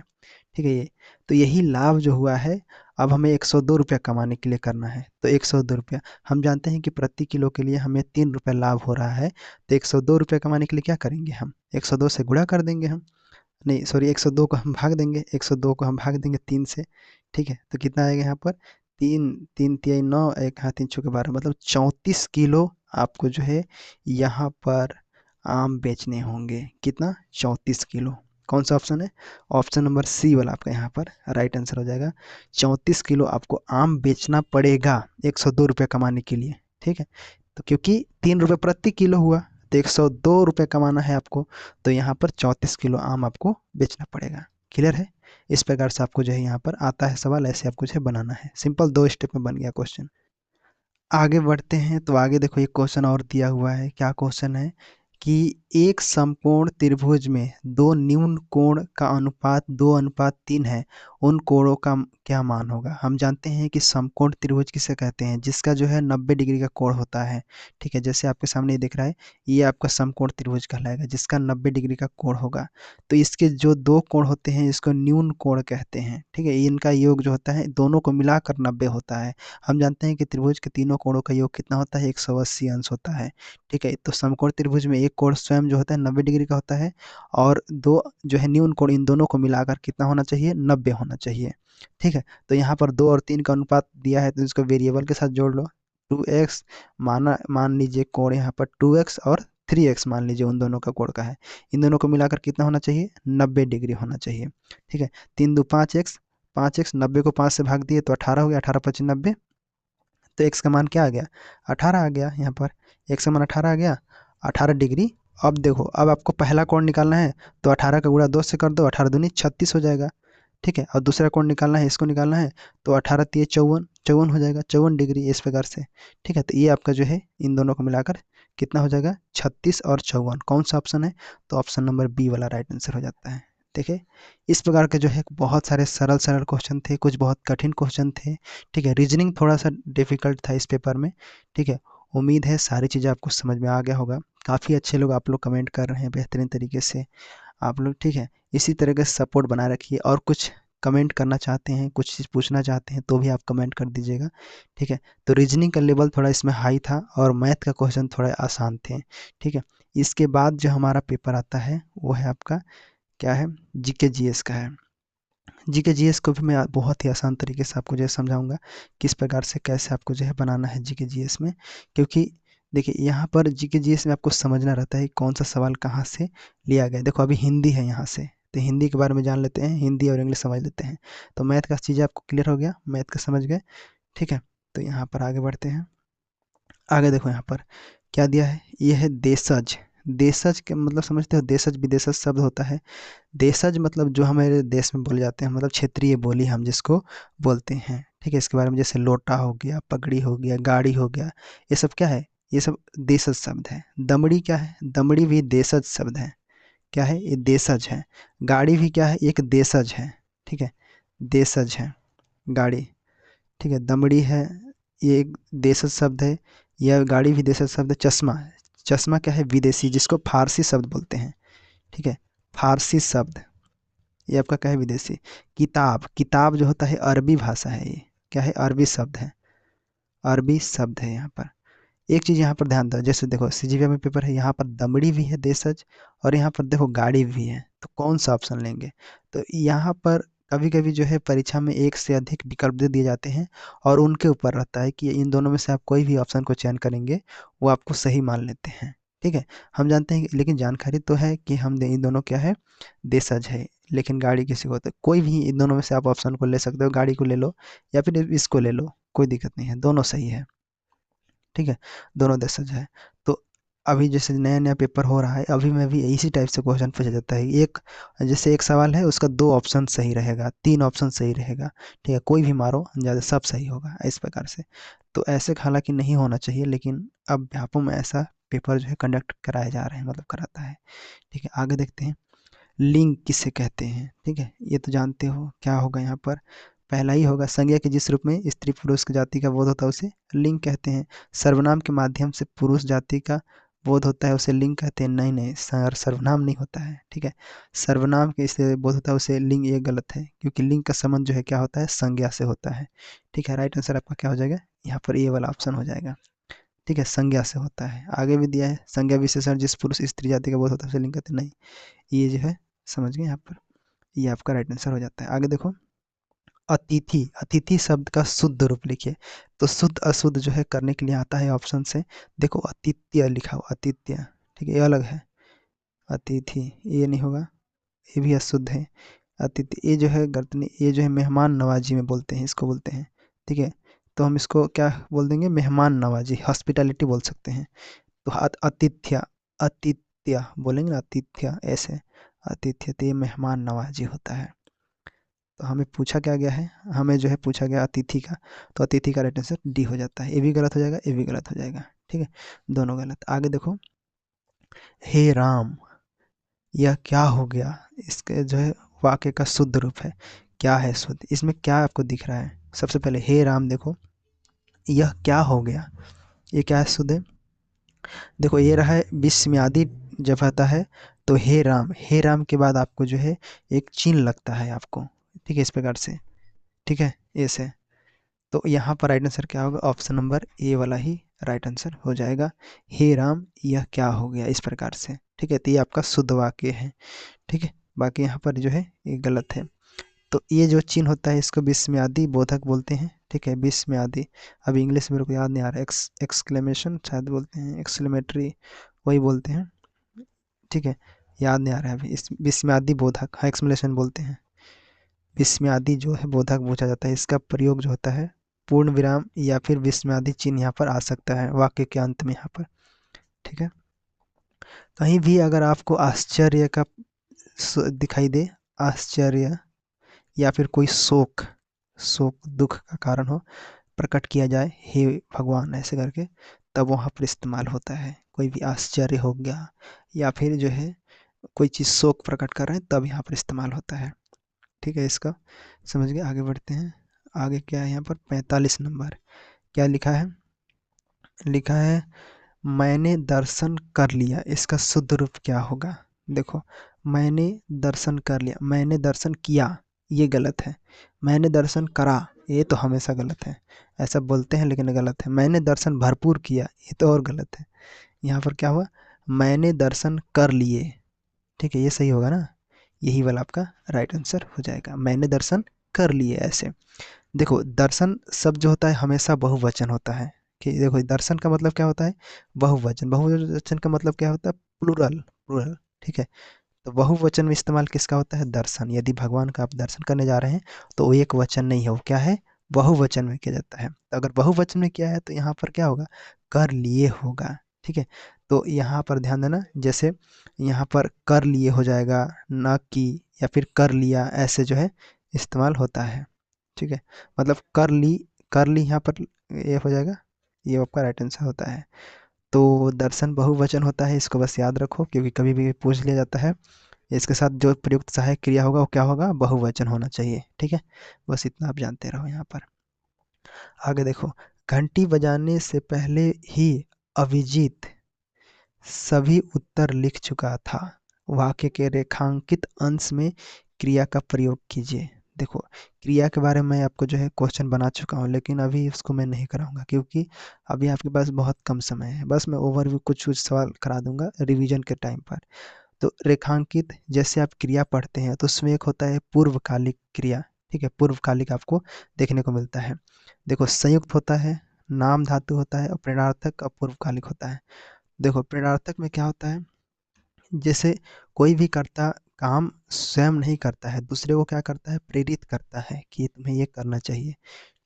Speaker 1: ठीक है, ये तो यही लाभ जो हुआ है अब हमें 102 रुपया कमाने के लिए करना है। तो 102 रुपया हम जानते हैं कि प्रति किलो के लिए हमें 3 रुपया लाभ हो रहा है। तो 102 रुपया कमाने के लिए क्या करेंगे, हम 102 से गुणा कर देंगे, हम नहीं सॉरी 102 को हम भाग देंगे, 102 को हम भाग देंगे 3 से। ठीक है, तो कितना आएगा यहाँ पर, 3 3 तिहाई 9, एक हाथ 3 चौके 12, मतलब 34 किलो आपको जो है यहाँ पर आम बेचने होंगे। कितना, 34 किलो। कौन सा ऑप्शन है, ऑप्शन नंबर सी वाला आपका यहाँ पर राइट आंसर हो जाएगा। 34 किलो आपको आम बेचना पड़ेगा 102 रुपये कमाने के लिए। ठीक है, तो क्योंकि 3 रुपये प्रति किलो हुआ तो 102 रुपये कमाना है आपको, तो यहाँ पर 34 किलो आम आपको बेचना पड़ेगा। क्लियर है, इस प्रकार से आपको जो है यहाँ पर आता है सवाल, ऐसे आपको जो है बनाना है। सिंपल 2 स्टेप में बन गया क्वेश्चन। आगे बढ़ते हैं तो आगे देखो एक क्वेश्चन और दिया हुआ है। क्या क्वेश्चन है कि एक समकोण त्रिभुज में दो न्यून कोण का अनुपात 2:3 है, उन कोणों का क्या मान होगा। हम जानते हैं कि समकोण त्रिभुज किसे कहते हैं, जिसका जो है 90 डिग्री का कोण होता है। ठीक है, जैसे आपके सामने ये दिख रहा है, ये आपका समकोण त्रिभुज कहलाएगा जिसका 90 डिग्री का कोण होगा। तो इसके जो दो कोण होते हैं इसको न्यून कोण कहते हैं। ठीक है, इनका योग जो होता है दोनों को मिलाकर 90 होता है। हम जानते हैं कि त्रिभुज के तीनों कोणों का योग कितना होता है, 180 अंश होता है। ठीक है, तो समकोण त्रिभुज में एक कोण स्वयं जो होता है 90 डिग्री का होता है, और दो जो है न्यून कोण, इन दोनों को मिलाकर कितना होना चाहिए, 90 होना चाहिए। ठीक है, तो यहाँ पर 2 और 3 का अनुपात दिया है तो इसको वेरिएबल के साथ जोड़ लो। 2x मान लीजिए कोण यहाँ पर 2x और 3x मान लीजिए उन दोनों का कोण का है। इन दोनों को मिलाकर कितना होना चाहिए, 90 डिग्री होना चाहिए। ठीक है, 3 2 5x, 5x 90 को 5 से भाग दिए तो 18 हो गया, 18 × 5 = 90। तो x का मान क्या आ गया, 18 आ गया। यहाँ पर x का मान 18 आ गया, 18 डिग्री। अब देखो, अब आपको पहला कोण निकालना है तो 18 का गुणा 2 से कर दो, 18 दूनी 36 हो जाएगा। ठीक है, और दूसरा कोण निकालना है, इसको निकालना है तो 18 तिये 54, 54 हो जाएगा, 54 डिग्री इस प्रकार से। ठीक है, तो ये आपका जो है इन दोनों को मिलाकर कितना हो जाएगा, 36 और 54। कौन सा ऑप्शन है, तो ऑप्शन नंबर बी वाला राइट आंसर हो जाता है। देखिए, इस प्रकार के जो है बहुत सारे सरल सरल क्वेश्चन थे, कुछ बहुत कठिन क्वेश्चन थे। ठीक है, रीजनिंग थोड़ा सा डिफिकल्ट था इस पेपर में। ठीक है, उम्मीद है सारी चीज़ें आपको समझ में आ गया होगा। काफ़ी अच्छे लोग आप लोग कमेंट कर रहे हैं बेहतरीन तरीके से आप लोग। ठीक है, इसी तरह का सपोर्ट बनाए रखिए, और कुछ कमेंट करना चाहते हैं, कुछ चीज़ पूछना चाहते हैं तो भी आप कमेंट कर दीजिएगा। ठीक है, तो रीजनिंग का लेवल थोड़ा इसमें हाई था और मैथ का क्वेश्चन थोड़ा आसान थे। ठीक है, इसके बाद जो हमारा पेपर आता है वो है आपका क्या है, जीके जीएस का है। जीके जीएस को भी मैं बहुत ही आसान तरीके से आपको जो है समझाऊंगा किस प्रकार से कैसे आपको जो है बनाना है जीके जीएस में। क्योंकि देखिए यहाँ पर जीके जीएस में आपको समझना रहता है कौन सा सवाल कहाँ से लिया गया। देखो अभी हिंदी है यहाँ से, तो हिंदी के बारे में जान लेते हैं, हिंदी और इंग्लिश समझ लेते हैं। तो मैथ का चीज़ें आपको क्लियर हो गया, मैथ का समझ गए। ठीक है, तो यहाँ पर आगे बढ़ते हैं। आगे देखो यहाँ पर क्या दिया है, ये है देशज। देशज के मतलब समझते हो, देशज विदेशज शब्द होता है। देशज मतलब जो हमारे देश में बोले जाते हैं, मतलब क्षेत्रीय बोली हम जिसको बोलते हैं। ठीक है, इसके बारे में जैसे लोटा हो गया, पगड़ी हो गया, गाड़ी हो गया, ये सब क्या है, ये सब देशज शब्द है। दमड़ी क्या है, दमड़ी भी देशज शब्द है। क्या है, ये देशज है। गाड़ी भी क्या है, एक देशज है। ठीक है, देशज है गाड़ी। ठीक है, दमड़ी है, ये एक देशज शब्द है। यह गाड़ी भी देशज शब्द है। चश्मा, चश्मा क्या है, विदेशी, जिसको फारसी शब्द बोलते हैं। ठीक है, फारसी शब्द, ये आपका क्या है, विदेशी। किताब, किताब जो होता है अरबी भाषा है, ये क्या है, अरबी शब्द है, अरबी शब्द है। यहाँ पर एक चीज़ यहाँ पर ध्यान दो, जैसे देखो सीजीपीएफ में पेपर है, यहाँ पर दमड़ी भी है देशज, और यहाँ पर देखो गाड़ी भी है, तो कौन सा ऑप्शन लेंगे। तो यहाँ पर कभी कभी जो है परीक्षा में एक से अधिक विकल्प दे दिए जाते हैं, और उनके ऊपर रहता है कि इन दोनों में से आप कोई भी ऑप्शन को चयन करेंगे वो आपको सही मान लेते हैं। ठीक है, हम जानते हैं लेकिन जानकारी तो है कि इन दोनों क्या है, देशज है, लेकिन गाड़ी किसी को होता है। कोई भी इन दोनों में से आप ऑप्शन को ले सकते हो, गाड़ी को ले लो या फिर इसको ले लो, कोई दिक्कत नहीं है, दोनों सही है। ठीक है, दोनों देशज है। तो अभी जैसे नया नया पेपर हो रहा है, अभी में भी इसी टाइप से क्वेश्चन पूछा जाता है। एक जैसे एक सवाल है उसका 2 ऑप्शन सही रहेगा, 3 ऑप्शन सही रहेगा। ठीक है, कोई भी मारो ज़्यादा सब सही होगा इस प्रकार से। तो ऐसे हालांकि नहीं होना चाहिए, लेकिन अब अध्यापकों में ऐसा पेपर जो है कंडक्ट कराए जा रहे हैं, मतलब कराता है। ठीक है, आगे देखते हैं। लिंग किसे कहते हैं, ठीक है, ये तो जानते हो क्या होगा यहाँ पर। पहला ही होगा, संज्ञा के जिस रूप में स्त्री पुरुष की जाति का बोध होता है उसे लिंग कहते हैं। सर्वनाम के माध्यम से पुरुष जाति का बोध होता है उसे लिंग कहते हैं। नहीं नहीं सर, सर्वनाम नहीं होता है, ठीक है। सर्वनाम के इससे बोध होता है उसे लिंग, ये गलत है, क्योंकि लिंग का संबंध जो है क्या होता है, संज्ञा से होता है, ठीक है। राइट आंसर आपका क्या हो जाएगा, यहाँ पर ये वाला ऑप्शन हो जाएगा, ठीक है, संज्ञा से होता है। आगे भी दिया है, संज्ञा विशेषण जिस पुरुष स्त्री जाति का बोध होता है उसे लिंग कहते हैं। नहीं, ये जो है समझ गए यहाँ पर, ये आपका राइट आंसर हो जाता है। आगे देखो, अतिथि, अतिथि शब्द का शुद्ध रूप लिखिए। तो शुद्ध अशुद्ध जो है करने के लिए आता है ऑप्शन से, देखो अतिथ्य लिखा हुआ, अतिथ्य, ठीक है, ये अलग है। अतिथि ये नहीं होगा, ये भी अशुद्ध है। अतिथि ये जो है गर्तनी, ये जो है मेहमान नवाजी में बोलते हैं, इसको बोलते हैं, ठीक है। तो हम इसको क्या बोल देंगे, मेहमान नवाजी, हॉस्पिटैलिटी बोल सकते हैं। तो आतिथ्य, आतिथ्य बोलेंगे ना, आतिथ्य ऐसे, आतिथ्य, तो ये मेहमान नवाजी होता है। तो हमें पूछा क्या गया है, हमें जो है पूछा गया अतिथि का, तो अतिथि का राइट आंसर डी हो जाता है। ये भी गलत हो जाएगा, ये भी गलत हो जाएगा, ठीक है, दोनों गलत। आगे देखो, हे राम, यह क्या हो गया, इसके जो है वाक्य का शुद्ध रूप है, क्या है शुद्ध, इसमें क्या आपको दिख रहा है। सबसे पहले हे राम देखो, यह क्या हो गया, ये क्या है शुद्ध है। देखो ये रहा है विस्मयादि, जब आता है तो हे राम, हे राम के बाद आपको जो है एक चिन्ह लगता है आपको, ठीक है, इस प्रकार से, ठीक है, ऐसे। तो यहाँ पर राइट आंसर क्या होगा, ऑप्शन नंबर ए वाला ही राइट आंसर हो जाएगा। हे राम यह क्या हो गया, इस प्रकार से, ठीक है, तो ये आपका शुद्ध वाक्य है, ठीक है। बाकी यहाँ पर जो है ये गलत है। तो ये जो चिन्ह होता है इसको विस्मयादि बोधक बोलते हैं, ठीक है, विस्मयादि। अब इंग्लिश मेरे को याद नहीं आ रहा, एक्सक्लेमेशन शायद बोलते हैं, एक्सक्लेमेटरी, वही बोलते हैं, ठीक है, याद नहीं आ रहा है अभी। इस विस्मयादि बोधक, हाँ एक्सक्लेमेशन बोलते हैं। विस्मयादि जो है बोधक पूछा जाता है, इसका प्रयोग जो होता है पूर्ण विराम या फिर विस्मयादि चिन्ह यहाँ पर आ सकता है वाक्य के अंत में यहाँ पर, ठीक है। कहीं भी अगर आपको आश्चर्य का दिखाई दे, आश्चर्य या फिर कोई शोक, शोक दुख का कारण हो, प्रकट किया जाए हे भगवान ऐसे करके, तब वहाँ पर इस्तेमाल होता है। कोई भी आश्चर्य हो गया या फिर जो है कोई चीज़ शोक प्रकट कर रहे हैं, तब यहाँ पर इस्तेमाल होता है, ठीक है। इसका समझ गए, आगे बढ़ते हैं। आगे क्या है यहाँ पर, 45 नंबर, क्या लिखा है, लिखा है मैंने दर्शन कर लिया, इसका शुद्ध रूप क्या होगा। देखो, मैंने दर्शन कर लिया, मैंने दर्शन किया, ये गलत है। मैंने दर्शन करा, ये तो हमेशा गलत है, ऐसा बोलते हैं लेकिन गलत है। मैंने दर्शन भरपूर किया, ये तो और गलत है। यहाँ पर क्या हुआ, मैंने दर्शन कर लिए, ठीक है, ये सही होगा ना, यही वाला आपका राइट आंसर हो जाएगा, मैंने दर्शन कर लिए ऐसे। देखो दर्शन शब्द जो होता है हमेशा बहुवचन होता है, कि देखो दर्शन का मतलब क्या होता है, बहुवचन, बहुवचन का मतलब क्या होता है, प्लूरल, प्लूरल, ठीक है। तो बहुवचन में इस्तेमाल किसका होता है, दर्शन। यदि भगवान का आप दर्शन करने जा रहे हैं तो वो एक वचन नहीं है, वो क्या है, बहुवचन में किया जाता है। तो अगर बहुवचन में किया है तो यहाँ पर क्या होगा, कर लिए होगा, ठीक है। तो यहाँ पर ध्यान देना, जैसे यहाँ पर कर लिए हो जाएगा, न की या फिर कर लिया, ऐसे जो है इस्तेमाल होता है, ठीक है। मतलब कर ली यहाँ पर ये हो जाएगा, ये आपका राइट आंसर होता है। तो दर्शन बहुवचन होता है, इसको बस याद रखो, क्योंकि कभी भी पूछ लिया जाता है। इसके साथ जो प्रयुक्त सहायक क्रिया होगा वो क्या होगा, बहुवचन होना चाहिए, ठीक है। बस इतना आप जानते रहो यहाँ पर। आगे देखो, घंटी बजाने से पहले ही अभिजीत सभी उत्तर लिख चुका था, वाक्य के रेखांकित अंश में क्रिया का प्रयोग कीजिए। देखो क्रिया के बारे में आपको जो है क्वेश्चन बना चुका हूँ, लेकिन अभी उसको मैं नहीं कराऊंगा, क्योंकि अभी आपके पास बहुत कम समय है। बस मैं ओवरव्यू कुछ कुछ सवाल करा दूंगा रिवीजन के टाइम पर। तो रेखांकित, जैसे आप क्रिया पढ़ते हैं तो उसमें एक होता है पूर्वकालिक क्रिया, ठीक है, पूर्वकालिक आपको देखने को मिलता है। देखो संयुक्त होता है, नाम धातु होता है, और प्रेरणार्थक और पूर्वकालिक होता है। देखो प्रेरणार्थक में क्या होता है, जैसे कोई भी कर्ता काम स्वयं नहीं करता है, दूसरे को क्या करता है, प्रेरित करता है कि तुम्हें ये करना चाहिए,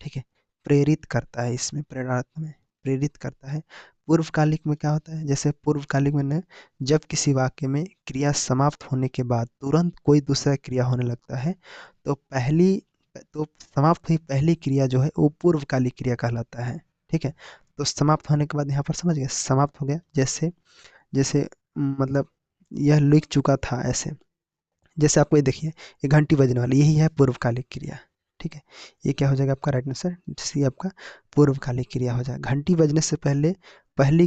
Speaker 1: ठीक है, प्रेरित करता है, इसमें प्रेरणार्थ में प्रेरित करता है। पूर्वकालिक में क्या होता है, जैसे पूर्वकालिक में न, जब किसी वाक्य में क्रिया समाप्त होने के बाद तुरंत कोई दूसरा क्रिया होने लगता है, तो पहली, तो समाप्त हुई पहली क्रिया जो है वो पूर्वकालिक क्रिया कहलाता है, ठीक है। तो समाप्त होने के बाद यहाँ पर समझ गए, समाप्त हो गया, जैसे जैसे मतलब यह लिख चुका था ऐसे, जैसे आपको ये देखिए, ये घंटी बजने वाली, यही है पूर्वकालिक क्रिया। ठीक है, ये क्या हो जाएगा आपका राइट आंसर, जैसे आपका पूर्वकालिक क्रिया हो जाएगा। घंटी बजने से पहले, पहली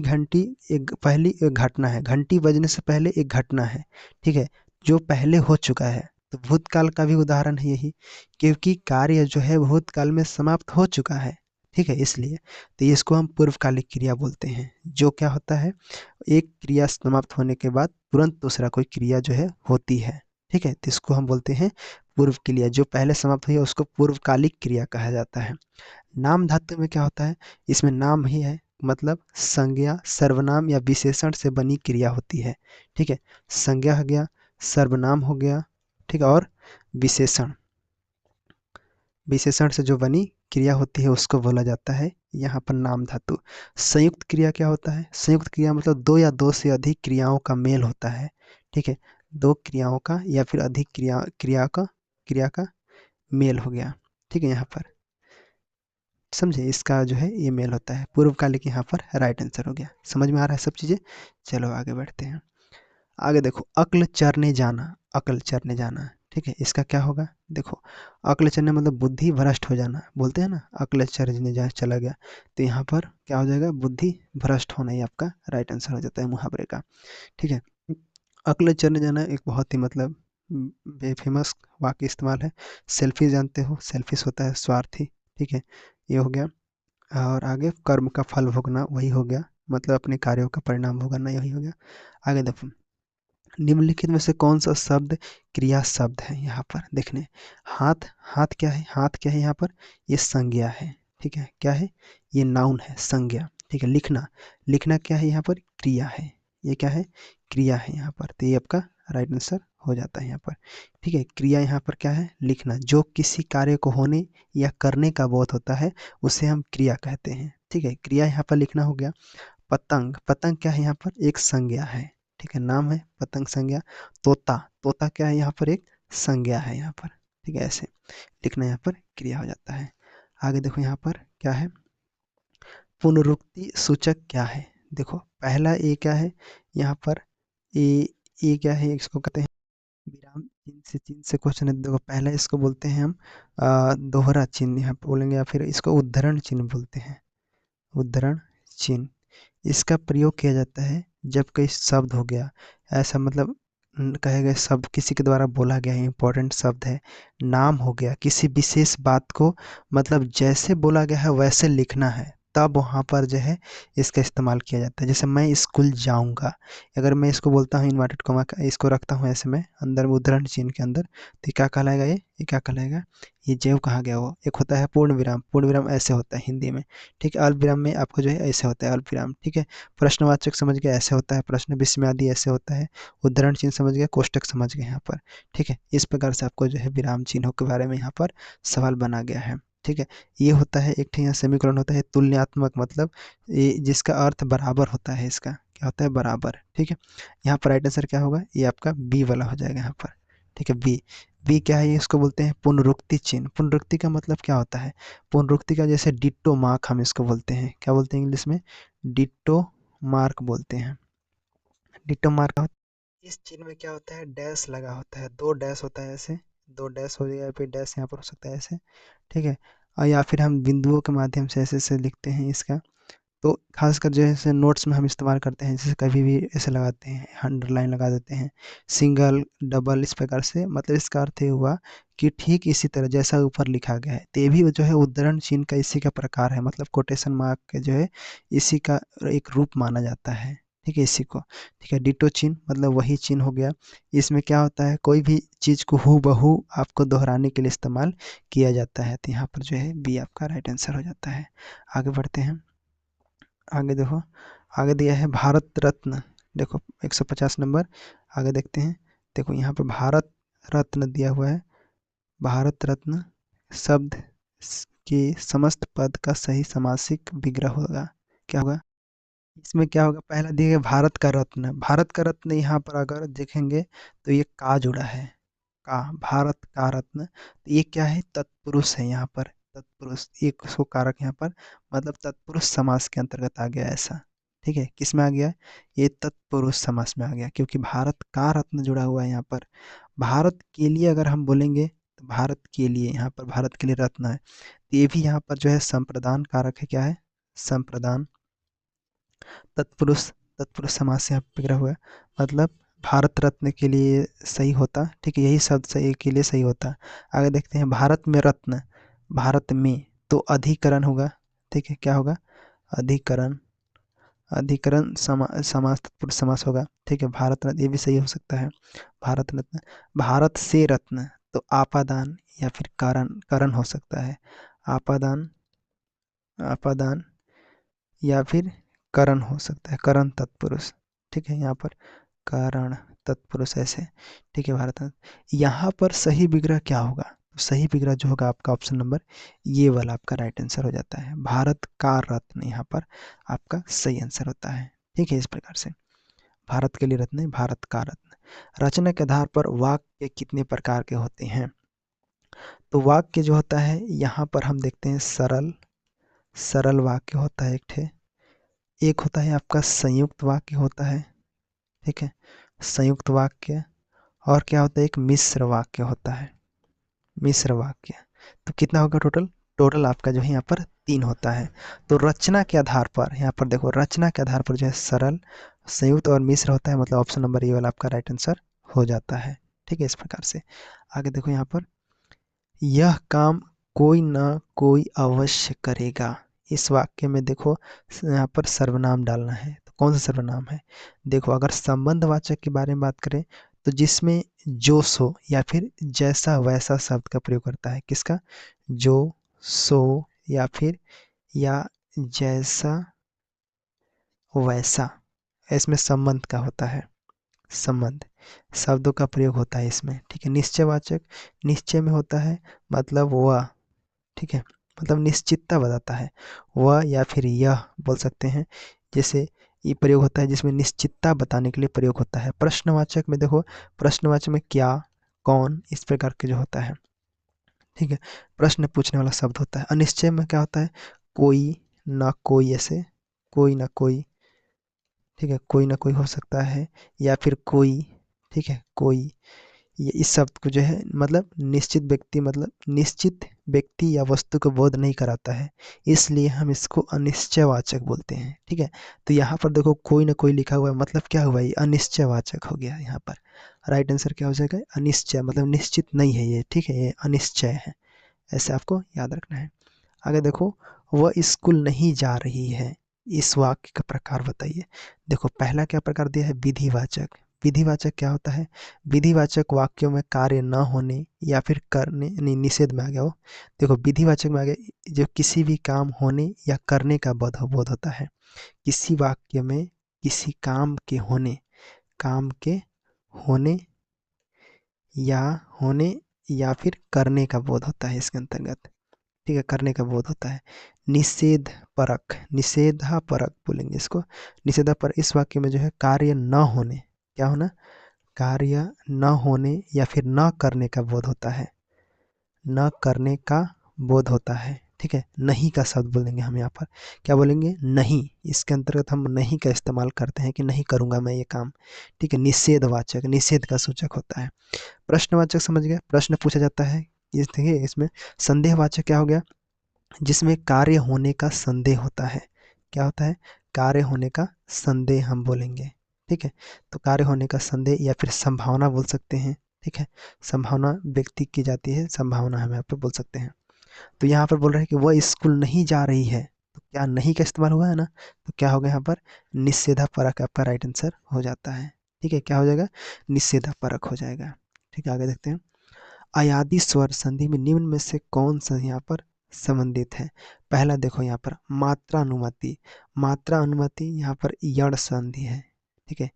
Speaker 1: एक घटना है, घंटी बजने से पहले एक घटना है, ठीक है, जो पहले हो चुका है। तो भूतकाल का भी उदाहरण है यही, क्योंकि कार्य जो है भूतकाल में समाप्त हो चुका है, ठीक है, इसलिए तो ये इसको हम पूर्वकालिक क्रिया बोलते हैं। जो क्या होता है, एक क्रिया समाप्त होने के बाद तुरंत दूसरा कोई क्रिया जो है होती है, ठीक है, तो इसको हम बोलते हैं पूर्व क्रिया। जो पहले समाप्त हुई है उसको पूर्वकालिक क्रिया कहा जाता है। नाम धातु में क्या होता है, इसमें नाम ही है, मतलब संज्ञा, सर्वनाम या विशेषण से बनी क्रिया होती है, ठीक है। संज्ञा हो गया, सर्वनाम हो गया, ठीक है, और विशेषण, विशेषण से जो बनी क्रिया होती है उसको बोला जाता है यहाँ पर नाम धातु। संयुक्त क्रिया क्या होता है, संयुक्त क्रिया मतलब दो या दो से अधिक क्रियाओं का मेल होता है, ठीक है, दो क्रियाओं का या फिर अधिक क्रिया का मेल हो गया, ठीक है, यहाँ पर समझे, इसका जो है ये मेल होता है। पूर्वकालिक यहाँ पर राइट आंसर हो गया। समझ में आ रहा है सब चीज़ें। चलो आगे बढ़ते हैं। आगे देखो, अक्ल चरने जाना, अक्ल चरने जाना, ठीक है, इसका क्या होगा, देखो, अक्ल चरने मतलब बुद्धि भ्रष्ट हो जाना, बोलते हैं ना, अक्ल चरने जा चला गया, तो यहाँ पर क्या हो जाएगा, बुद्धि भ्रष्ट होना, ही आपका राइट आंसर हो जाता है मुहावरे का, ठीक है। अक्ल चरने जाना एक बहुत ही मतलब बेफेमस वाक्य इस्तेमाल है। सेल्फी जानते हो, सेल्फिश होता है स्वार्थी, ठीक है, ये हो गया। और आगे कर्म का फल भोगना, वही हो गया, मतलब अपने कार्यों का परिणाम भोगना, यही हो गया। आगे देखो, निम्नलिखित में से कौन सा शब्द क्रिया शब्द है, यहाँ पर देखने, हाथ, हाथ क्या है, हाथ क्या है यहाँ पर, ये संज्ञा है, ठीक है, क्या है, ये नाउन है, संज्ञा, ठीक है। लिखना, लिखना क्या है यहाँ पर, क्रिया है, ये क्या है, क्रिया है यहाँ पर, तो ये आपका राइट आंसर हो जाता है यहाँ पर, ठीक है। क्रिया यहाँ पर क्या है, लिखना, जो किसी कार्य को होने या करने का बोध होता है उसे हम क्रिया कहते हैं, ठीक है, क्रिया यहाँ पर लिखना हो गया। पतंग, पतंग क्या है यहाँ पर, एक संज्ञा है, ठीक है, नाम है, पतंग संज्ञा। तोता, तोता क्या है यहाँ पर, एक संज्ञा है यहाँ पर, ठीक है, ऐसे लिखना यहाँ पर क्रिया हो जाता है। आगे देखो यहाँ पर क्या है, पुनरुक्ति सूचक क्या है, देखो पहला ए क्या है यहाँ पर, ए क्या है, इसको कहते हैं विराम चिन्ह से, चिन्ह से क्वेश्चन है, देखो पहला इसको बोलते हैं हम दोहरा चिन्ह यहाँ पर बोलेंगे, या फिर इसको उद्धरण चिन्ह बोलते हैं, उद्धरण चिन्ह। इसका प्रयोग किया जाता है जब कोई शब्द हो गया ऐसा, मतलब कहे गए शब्द किसी के द्वारा बोला गया है, इंपॉर्टेंट शब्द है, नाम हो गया, किसी विशेष बात को मतलब जैसे बोला गया है वैसे लिखना है, तब वहाँ पर जो है इसका इस्तेमाल किया जाता है। जैसे मैं स्कूल जाऊँगा, अगर मैं इसको बोलता हूँ इन्वर्टेड कॉमा का, इसको रखता हूँ ऐसे में अंदर उद्धरण चिन्ह के अंदर, तो ये क्या कहलाएगा, ये क्या कहलाएगा, ये जेव कहा गया वो। एक होता है पूर्ण विराम, पूर्ण विराम ऐसे होता है हिंदी में, ठीक है, अल्प विराम में आपको जो है ऐसे होता है अल्प विराम, ठीक है। प्रश्नवाचक समझ गए, ऐसे होता है, प्रश्न विस्मयादि ऐसे होता है, उद्धरण चिन्ह समझ गए, कोष्टक समझ गए यहाँ पर, ठीक है। इस प्रकार से आपको जो है विराम चिन्हों के बारे में यहाँ पर सवाल बना गया है, ठीक है। ये होता है एक यहाँ सेमीकोलन होता है तुल्यात्मक, मतलब ये जिसका अर्थ बराबर होता है, इसका क्या होता है, बराबर, ठीक है। यहाँ पर राइट आंसर क्या होगा, ये आपका बी वाला हो जाएगा यहाँ पर, ठीक है, बी। बी क्या है, इसको बोलते हैं पुनरुक्ति चिन्ह। पुनरुक्ति का मतलब क्या होता है, पुनरुक्ति का जैसे डिट्टो मार्क हम इसको बोलते हैं, क्या बोलते हैं इंग्लिश में, डिट्टो मार्क बोलते हैं। डिट्टो मार्क का इस चिन्ह में क्या होता है, डैश लगा होता है, दो डैश होता है ऐसे, दो डैश हो जाएगा, फिर डैश यहाँ पर हो सकता है ऐसे, ठीक है, और या फिर हम बिंदुओं के माध्यम से ऐसे ऐसे लिखते हैं इसका। तो खासकर जो है ऐसे नोट्स में हम इस्तेमाल करते हैं, जैसे कभी भी ऐसे लगाते हैं, अंडरलाइन लगा देते हैं, सिंगल डबल, इस प्रकार से, मतलब इसका अर्थ ये हुआ कि ठीक इसी तरह जैसा ऊपर लिखा गया है, तो ये भी जो है उद्धरण चिन्ह का इसी का प्रकार है, मतलब कोटेशन मार्क के जो है इसी का एक रूप माना जाता है, ठीक है, इसी को, ठीक है। डिटो चिन्ह मतलब वही चिन्ह हो गया। इसमें क्या होता है, कोई भी चीज़ को हूबहू आपको दोहराने के लिए इस्तेमाल किया जाता है, तो यहाँ पर जो है बी आपका राइट आंसर हो जाता है। आगे बढ़ते हैं। आगे देखो, आगे दिया है भारत रत्न, देखो 150 नंबर। आगे देखते हैं, देखो यहाँ पर भारत रत्न दिया हुआ है। भारत रत्न शब्द के समस्त पद का सही समासिक विग्रह होगा, क्या होगा, इसमें क्या होगा, पहला दिया गया भारत का रत्न, भारत का रत्न यहाँ पर अगर देखेंगे तो ये का जुड़ा है, का, भारत का रत्न, तो ये क्या है, तत्पुरुष है यहाँ पर, तत्पुरुष एक उसको कारक यहाँ पर, मतलब तत्पुरुष समास के अंतर्गत आ गया ऐसा, ठीक है, किस में आ गया, ये तत्पुरुष समास में आ गया, क्योंकि भारत का रत्न जुड़ा हुआ है यहाँ पर। भारत के लिए अगर हम बोलेंगे तो भारत के लिए, यहाँ पर भारत के लिए रत्न है, तो ये भी यहाँ पर जो है संप्रदान कारक है, क्या है, संप्रदान, तत्पुरुष, तत्पुरुष समास से यहाँ पे गिरा हुआ है, मतलब भारत रत्न के लिए सही होता, ठीक है, यही शब्द सही के लिए सही होता। आगे देखते हैं, भारत में रत्न, भारत में तो अधिकरण होगा, ठीक है, क्या होगा, अधिकरण, अधिकरण समास तत्पुरुष समास होगा, ठीक है, भारत रत्न ये भी सही हो सकता है, भारत रत्न। भारत से रत्न तो आपादान या फिर कारण, करण हो सकता है, आपादान, आपादान या फिर करण हो सकता है, करण तत्पुरुष, ठीक है, यहाँ पर कारण तत्पुरुष ऐसे, ठीक है, भारत रत्न। यहाँ पर सही विग्रह क्या होगा, तो सही विग्रह जो होगा आपका ऑप्शन नंबर ये वाला आपका राइट आंसर हो जाता है, भारत का रत्न यहाँ पर आपका सही आंसर होता है, ठीक है, इस प्रकार से भारत के लिए रत्न है, भारत का रत्न। रचना के आधार पर वाक्य कितने प्रकार के होते हैं, तो वाक्य जो होता है यहाँ पर हम देखते हैं सरल, सरल वाक्य होता है एक ठे, एक होता है आपका संयुक्त वाक्य होता है, ठीक है, संयुक्त वाक्य, और क्या होता है, एक मिश्र वाक्य होता है, मिश्र वाक्य। तो कितना होगा टोटल, टोटल आपका जो है यहाँ पर 3 होता है। तो रचना के आधार पर यहाँ पर देखो, रचना के आधार पर जो है सरल, संयुक्त और मिश्र होता है, मतलब ऑप्शन नंबर ये वाला आपका राइट आंसर हो जाता है, ठीक है, इस प्रकार से। आगे देखो यहाँ पर, यह काम कोई ना कोई अवश्य करेगा, इस वाक्य में देखो यहाँ पर सर्वनाम डालना है, तो कौन सा सर्वनाम है, देखो अगर संबंधवाचक के बारे में बात करें तो जिसमें जो सो या फिर जैसा वैसा शब्द का प्रयोग करता है, किसका, जो सो या फिर या जैसा वैसा, इसमें संबंध का होता है, संबंध शब्दों का प्रयोग होता है इसमें, ठीक है। निश्चयवाचक, निश्चय में होता है, मतलब वह, ठीक है, मतलब निश्चितता बताता है, वह या फिर यह बोल सकते हैं, जैसे ये प्रयोग होता है जिसमें निश्चितता बताने के लिए प्रयोग होता है। प्रश्नवाचक में देखो, प्रश्नवाचक में क्या, कौन, इस प्रकार के जो होता है, ठीक है, प्रश्न पूछने वाला शब्द होता है। अनिश्चय में क्या होता है, कोई ना कोई, ऐसे कोई ना कोई, ठीक है, कोई ना कोई हो सकता है, या फिर कोई, ठीक है, कोई, ये इस शब्द को जो है मतलब निश्चित व्यक्ति, मतलब निश्चित व्यक्ति या वस्तु को बोध नहीं कराता है, इसलिए हम इसको अनिश्चयवाचक बोलते हैं, ठीक है। तो यहाँ पर देखो कोई ना कोई लिखा हुआ है, मतलब क्या हुआ, ये अनिश्चयवाचक हो गया यहाँ पर, राइट आंसर क्या हो जाएगा, अनिश्चय, मतलब निश्चित नहीं है ये, ठीक है, ये अनिश्चय है, ऐसे आपको याद रखना है। आगे देखो, वह स्कूल नहीं जा रही है, इस वाक्य का प्रकार बताइए। देखो पहला क्या प्रकार दिया है, विधिवाचक, विधिवाचक क्या होता है, विधिवाचक वाक्यों में कार्य न होने या फिर करने, नहीं निषेध में आ गया वो, देखो विधिवाचक में आ गया जो किसी भी काम होने या करने का बोध होता है, किसी वाक्य में किसी काम के होने, काम के होने या होने या फिर करने का बोध होता है इसके अंतर्गत, ठीक है, करने का बोध होता है। निषेध परक, निषेधा परक बोलेंगे इसको, निषेधा पर इस वाक्य में जो है कार्य न होने, क्या होना, कार्य न होने या फिर न करने का बोध होता है, न करने का बोध होता है, ठीक है। नहीं का शब्द बोलेंगे हम यहाँ पर, क्या बोलेंगे, नहीं, इसके अंतर्गत हम नहीं का इस्तेमाल करते हैं कि नहीं करूँगा मैं ये काम, ठीक है। निषेधवाचक, निषेध का सूचक होता है। प्रश्नवाचक समझ गए, प्रश्न पूछा जाता है, ये देखिए इसमें। संदेहवाचक क्या हो गया, जिसमें कार्य होने का संदेह होता है, क्या होता है, कार्य होने का संदेह हम बोलेंगे, ठीक है। तो कार्य होने का संदेह या फिर संभावना बोल सकते हैं, ठीक है, संभावना व्यक्ति की जाती है, संभावना हम यहाँ पे बोल सकते हैं। तो यहाँ पर बोल रहे हैं कि वह स्कूल नहीं जा रही है, तो क्या नहीं का इस्तेमाल हुआ है ना, तो क्या होगा यहाँ पर, निषेधा परक आपका राइट आंसर हो जाता है, ठीक है, क्या हो जाएगा, निषेधा परक हो जाएगा, ठीक है। आगे देखते हैं, अयादि स्वर संधि में निम्न में से कौन सा यहाँ पर संबंधित है। पहला देखो यहाँ पर मात्रा अनुमति, मात्रा अनुमति यहाँ पर यण संधि है, ठीक है,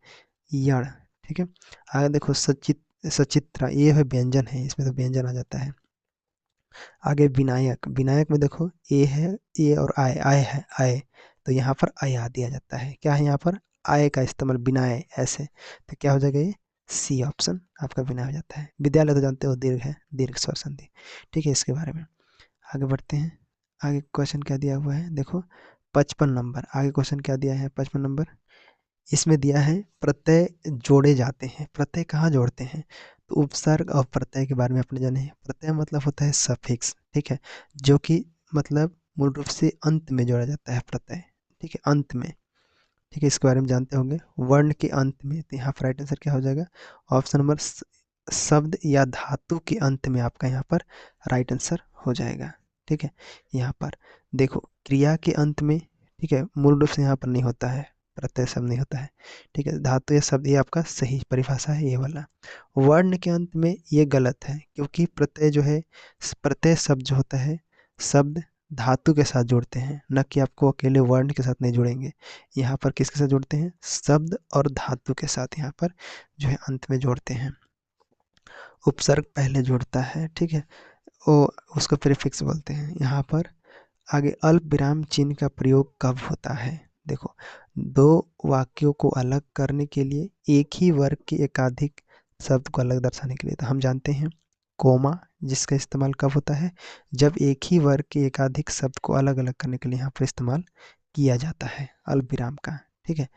Speaker 1: यण, ठीक है। आगे देखो सचित, सचित्रा, ये है व्यंजन है, इसमें तो व्यंजन आ जाता है। आगे विनायक, विनायक में देखो ए है, ए और आय, आय है, आय, तो यहाँ पर अयादि आ जाता है, क्या है यहाँ पर, आय का इस्तेमाल, विनाय ऐसे, तो क्या हो जाएगा ये, सी ऑप्शन आपका विनय हो जाता है। विद्यालय तो जानते हो दीर्घ है, दीर्घ स्वर संधि, ठीक है, इसके बारे में आगे बढ़ते हैं। आगे क्वेश्चन क्या दिया हुआ है देखो, 55 नंबर। आगे क्वेश्चन क्या दिया है? 55 नंबर इसमें दिया है प्रत्यय जोड़े जाते हैं। प्रत्यय कहाँ जोड़ते हैं? तो उपसर्ग और प्रत्यय के बारे में अपने जाने हैं। प्रत्यय मतलब होता है सफिक्स, ठीक है, जो कि मतलब मूल रूप से अंत में जोड़ा जाता है प्रत्यय, ठीक है, अंत में, ठीक है, इसके बारे में जानते होंगे, वर्ण के अंत में। तो यहाँ पर राइट आंसर क्या हो जाएगा? ऑप्शन नंबर शब्द या धातु के अंत में आपका यहाँ पर राइट आंसर हो जाएगा, ठीक है। यहाँ पर देखो क्रिया के अंत में, ठीक है, मूल रूप से यहाँ पर नहीं होता है, प्रत्यय शब्द नहीं होता है, ठीक है, धातु या शब्द, ये आपका सही परिभाषा है ये वाला। वर्ण के अंत में ये गलत है, क्योंकि प्रत्यय जो है, प्रत्यय शब्द जो होता है, शब्द धातु के साथ जोड़ते हैं, न कि आपको अकेले वर्ण के साथ नहीं जोड़ेंगे। यहाँ पर किसके साथ जोड़ते हैं? शब्द और धातु के साथ यहाँ पर जो है अंत में जोड़ते हैं। उपसर्ग पहले जोड़ता है, ठीक है, वो उसको प्रीफिक्स बोलते हैं। यहाँ पर आगे अल्प विराम चिन्ह का प्रयोग कब होता है? देखो, दो वाक्यों को अलग करने के लिए, एक ही वर्ग के एकाधिक शब्द को अलग दर्शाने के लिए, तो हम जानते हैं कोमा जिसका इस्तेमाल कब होता है? जब एक ही वर्ग के एकाधिक शब्द को अलग अलग करने के लिए यहाँ पर इस्तेमाल किया जाता है अल्प विराम का, ठीक है,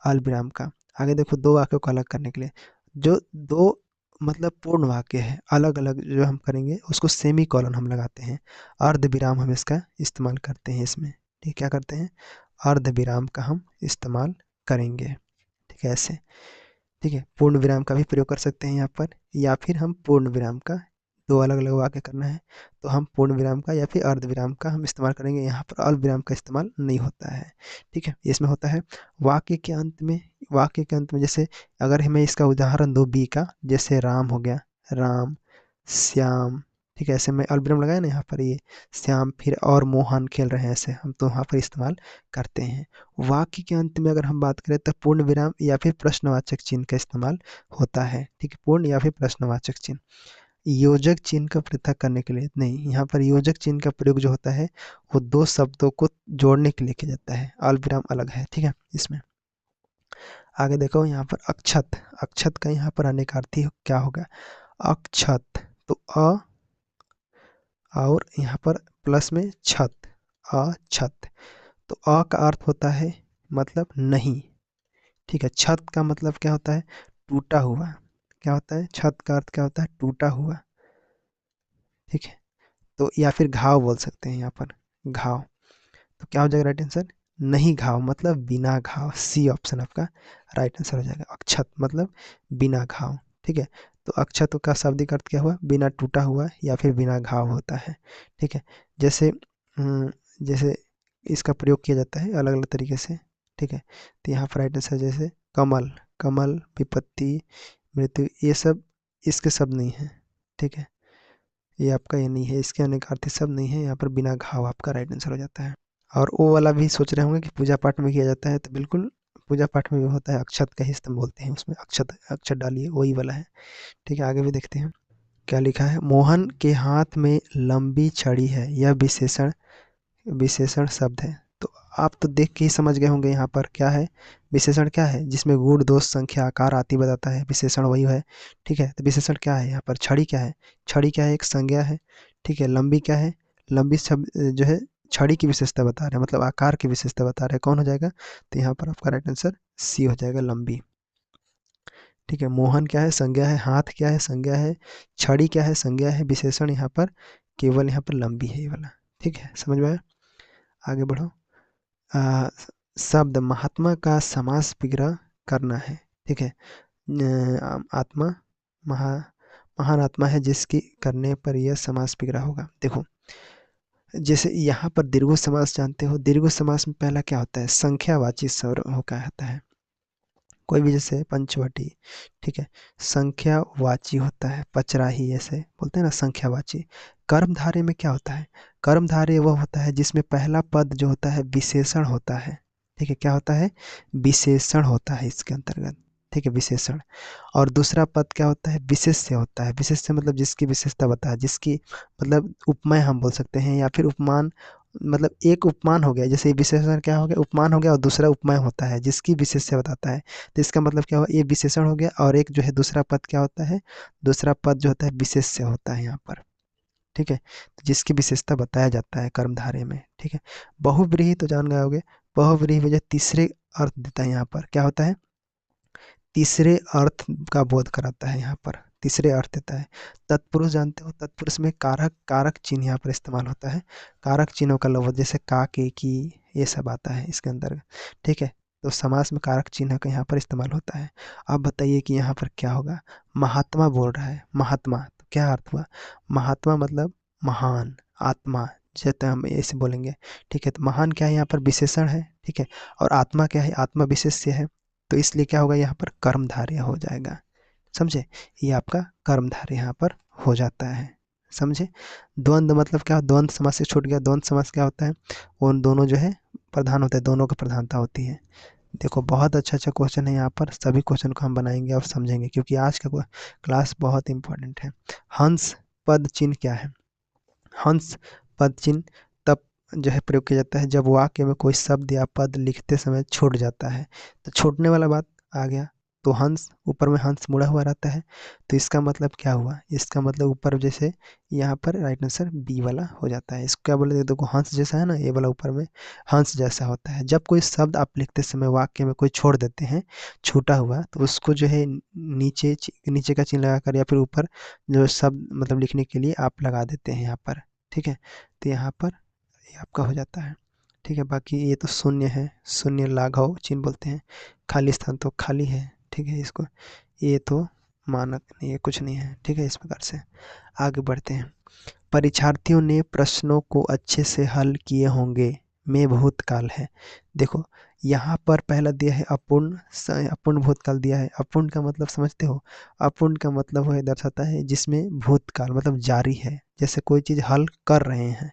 Speaker 1: अल्प विराम का। आगे देखो, दो वाक्यों को अलग करने के लिए, जो दो मतलब पूर्ण वाक्य है अलग अलग जो हम करेंगे उसको सेमी कॉलन हम लगाते हैं, अर्ध विराम हम इसका इस्तेमाल करते हैं इसमें, ठीक, क्या करते हैं? अर्ध विराम का हम इस्तेमाल करेंगे, ठीक है, ऐसे, ठीक है। पूर्ण विराम का भी प्रयोग कर सकते हैं यहाँ पर, या फिर हम पूर्ण विराम का, दो अलग अलग वाक्य करना है तो हम पूर्ण विराम का या फिर अर्ध विराम का हम इस्तेमाल करेंगे। यहाँ पर अल्प विराम का इस्तेमाल नहीं होता है, ठीक है। इसमें होता है वाक्य के अंत में, वाक्य के अंत में, जैसे अगर मैं इसका उदाहरण दूँ बी का, जैसे राम हो गया, राम, श्याम, ठीक है, ऐसे में अल्प विराम लगाया ना यहाँ पर, ये श्याम, फिर और मोहन खेल रहे हैं, ऐसे हम तो वहाँ पर इस्तेमाल करते हैं। वाक्य के अंत में अगर हम बात करें तो पूर्ण विराम या फिर प्रश्नवाचक चिन्ह का इस्तेमाल होता है, ठीक है, पूर्ण या फिर प्रश्नवाचक चिन्ह। योजक चिन्ह का पृथक करने के लिए नहीं, यहाँ पर योजक चिन्ह का प्रयोग जो होता है वो दो शब्दों को जोड़ने के लिए किया जाता है, अल्प विराम अलग है, ठीक है। इसमें आगे देखो, यहाँ पर अक्षत, अक्षत का यहाँ पर अनेकार्थी क्या होगा? अक्षत, तो अ और यहाँ पर प्लस में छत, अछत, तो अ का अर्थ होता है मतलब नहीं, ठीक है, छत का मतलब क्या होता है? टूटा हुआ, क्या होता है? छत का अर्थ क्या होता है? टूटा हुआ, ठीक है। तो या फिर घाव बोल सकते हैं यहाँ पर, घाव, तो क्या हो जाएगा राइट आंसर? नहीं घाव मतलब बिना घाव, सी ऑप्शन आपका राइट आंसर हो जाएगा। अक्षत मतलब बिना घाव, ठीक है। तो अक्षत का शाब्दिक अर्थ क्या हुआ? बिना टूटा हुआ या फिर बिना घाव होता है, ठीक है। जैसे जैसे इसका प्रयोग किया जाता है अलग अलग तरीके से, ठीक है। तो यहाँ पर राइट आंसर जैसे कमल, कमल, विपत्ति, मृत्यु, ये सब इसके शब्द नहीं है, ठीक है, ये आपका ये नहीं है, इसके अनेकार्थी शब्द नहीं है, यहाँ पर बिना घाव आपका राइट आंसर हो जाता है। और वो वाला भी सोच रहे होंगे कि पूजा पाठ में किया जाता है, तो बिल्कुल पूजा पाठ में भी होता है, अक्षत का ही स्तंभ बोलते हैं, उसमें अक्षत, अक्षत डालिए, वही वाला है, ठीक है। आगे भी देखते हैं क्या लिखा है। मोहन के हाथ में लंबी छड़ी है, यह विशेषण, विशेषण शब्द है। तो आप तो देख के ही समझ गए होंगे यहाँ पर क्या है, विशेषण क्या है? जिसमें गुण दोष संख्या आकार आदि बताता है, विशेषण वही है, ठीक है। तो विशेषण क्या है यहाँ पर? छड़ी क्या है? छड़ी क्या है? एक संज्ञा है, ठीक है। लंबी क्या है? लंबी शब्द जो है छड़ी की विशेषता बता रहे हैं, मतलब आकार की विशेषता बता रहे हैं, कौन हो जाएगा? तो यहाँ पर आपका राइट आंसर सी हो जाएगा, लंबी, ठीक है। मोहन क्या है? संज्ञा है। हाथ क्या है? संज्ञा है। छड़ी क्या है? संज्ञा है। विशेषण यहाँ पर केवल यहाँ पर लंबी है, ये वाला, ठीक है, समझ में आया? आगे बढ़ो। शब्द महात्मा का समास विग्रह करना है, ठीक है। आत्मा, महा, महान आत्मा है जिसकी करने पर यह समास विग्रह होगा। देखो, जैसे यहाँ पर दीर्घ समास जानते हो, दीर्घ समास में पहला क्या होता है? संख्यावाची स्वर होता है, कोई भी, जैसे पंचवटी, ठीक है, संख्यावाची होता है, पचराही ऐसे बोलते हैं ना, संख्यावाची। कर्मधारय में क्या होता है? कर्मधारय वह होता है जिसमें पहला पद जो होता है विशेषण होता है, ठीक है, क्या होता है? विशेषण होता है इसके अंतर्गत, ठीक है, विशेषण। और दूसरा पद क्या होता है? विशेष्य होता है। विशेष्य मतलब जिसकी विशेषता बता है, जिसकी मतलब उपमेय हम बोल सकते हैं, या फिर उपमान, मतलब एक उपमान हो गया, जैसे विशेषण क्या हो गया? उपमान हो गया, और दूसरा उपमेय होता है जिसकी विशेष्य बताता है। तो इसका मतलब क्या हुआ? ये विशेषण हो गया, और एक जो है दूसरा पद क्या होता है? दूसरा पद जो होता है विशेष्य होता है यहाँ पर, ठीक है, तो जिसकी विशेषता बताया जाता है कर्मधारय में। ठीक है, बहुव्रीहि तो जान गए होगे, बहुव्रीहि वजह तीसरे अर्थ देता है, यहाँ पर क्या होता है, तीसरे अर्थ का बोध कराता है, यहाँ पर तीसरे अर्थ देता है। तत्पुरुष जानते हो, तत्पुरुष में कारक, कारक चिन्ह यहाँ पर इस्तेमाल होता है, कारक चिन्हों का लफ्ज जैसे का, के, की, ये सब आता है इसके अंदर। ठीक है, तो समास में कारक चिन्ह का यहाँ पर इस्तेमाल होता है। अब बताइए कि यहाँ पर क्या होगा, महात्मा बोल रहा है, महात्मा तो क्या अर्थ हुआ, महात्मा मतलब महान आत्मा, जैसे हम ऐसे बोलेंगे। ठीक है, तो महान क्या है, यहाँ पर विशेषण है। ठीक है, और आत्मा क्या है, आत्मा विशेष्य है, तो इसलिए क्या होगा, यहाँ पर कर्मधारय हो जाएगा। समझे, ये आपका कर्मधारय यहाँ पर हो जाता है। समझे, द्वंद्व मतलब क्या, द्वंद्व समास से छूट गया। द्वंद्व समास क्या होता है, वो दोनों जो है प्रधान होते हैं, दोनों की प्रधानता होती है। देखो बहुत अच्छा अच्छा क्वेश्चन है यहाँ पर, सभी क्वेश्चन को हम बनाएंगे और समझेंगे, क्योंकि आज का क्लास बहुत इंपॉर्टेंट है। हंस पद चिन्ह क्या है, हंस पद चिन्ह तब जो है प्रयोग किया जाता है जब वाक्य में कोई शब्द या पद लिखते समय छूट जाता है। तो छूटने वाला बात आ गया, तो हंस, ऊपर में हंस मुड़ा हुआ रहता है, तो इसका मतलब क्या हुआ, इसका मतलब ऊपर जैसे यहाँ पर राइट आंसर बी वाला हो जाता है। इसको क्या बोले, देखो हंस जैसा है ना, ये वाला ऊपर में हंस जैसा होता है। जब कोई शब्द आप लिखते समय वाक्य में कोई छोड़ देते हैं छूटा हुआ, तो उसको जो है नीचे नीचे का चिन्ह लगाकर या फिर ऊपर जो शब्द मतलब लिखने के लिए आप लगा देते हैं यहाँ पर। ठीक है, तो यहाँ पर ये आपका हो जाता है। ठीक है, बाकी ये तो शून्य है, शून्य लाघव चिन्ह बोलते हैं, खाली स्थान तो खाली है। ठीक है, इसको ये तो मानक नहीं है, कुछ नहीं है। ठीक है, इस प्रकार से आगे बढ़ते हैं। परीक्षार्थियों ने प्रश्नों को अच्छे से हल किए होंगे में भूतकाल है। देखो यहाँ पर पहला दिया है अपूर्ण, अपूर्ण भूतकाल दिया है। अपूर्ण का मतलब समझते हो, अपूर्ण का मतलब है दर्शाता है जिसमें भूतकाल मतलब जारी है, जैसे कोई चीज़ हल कर रहे हैं,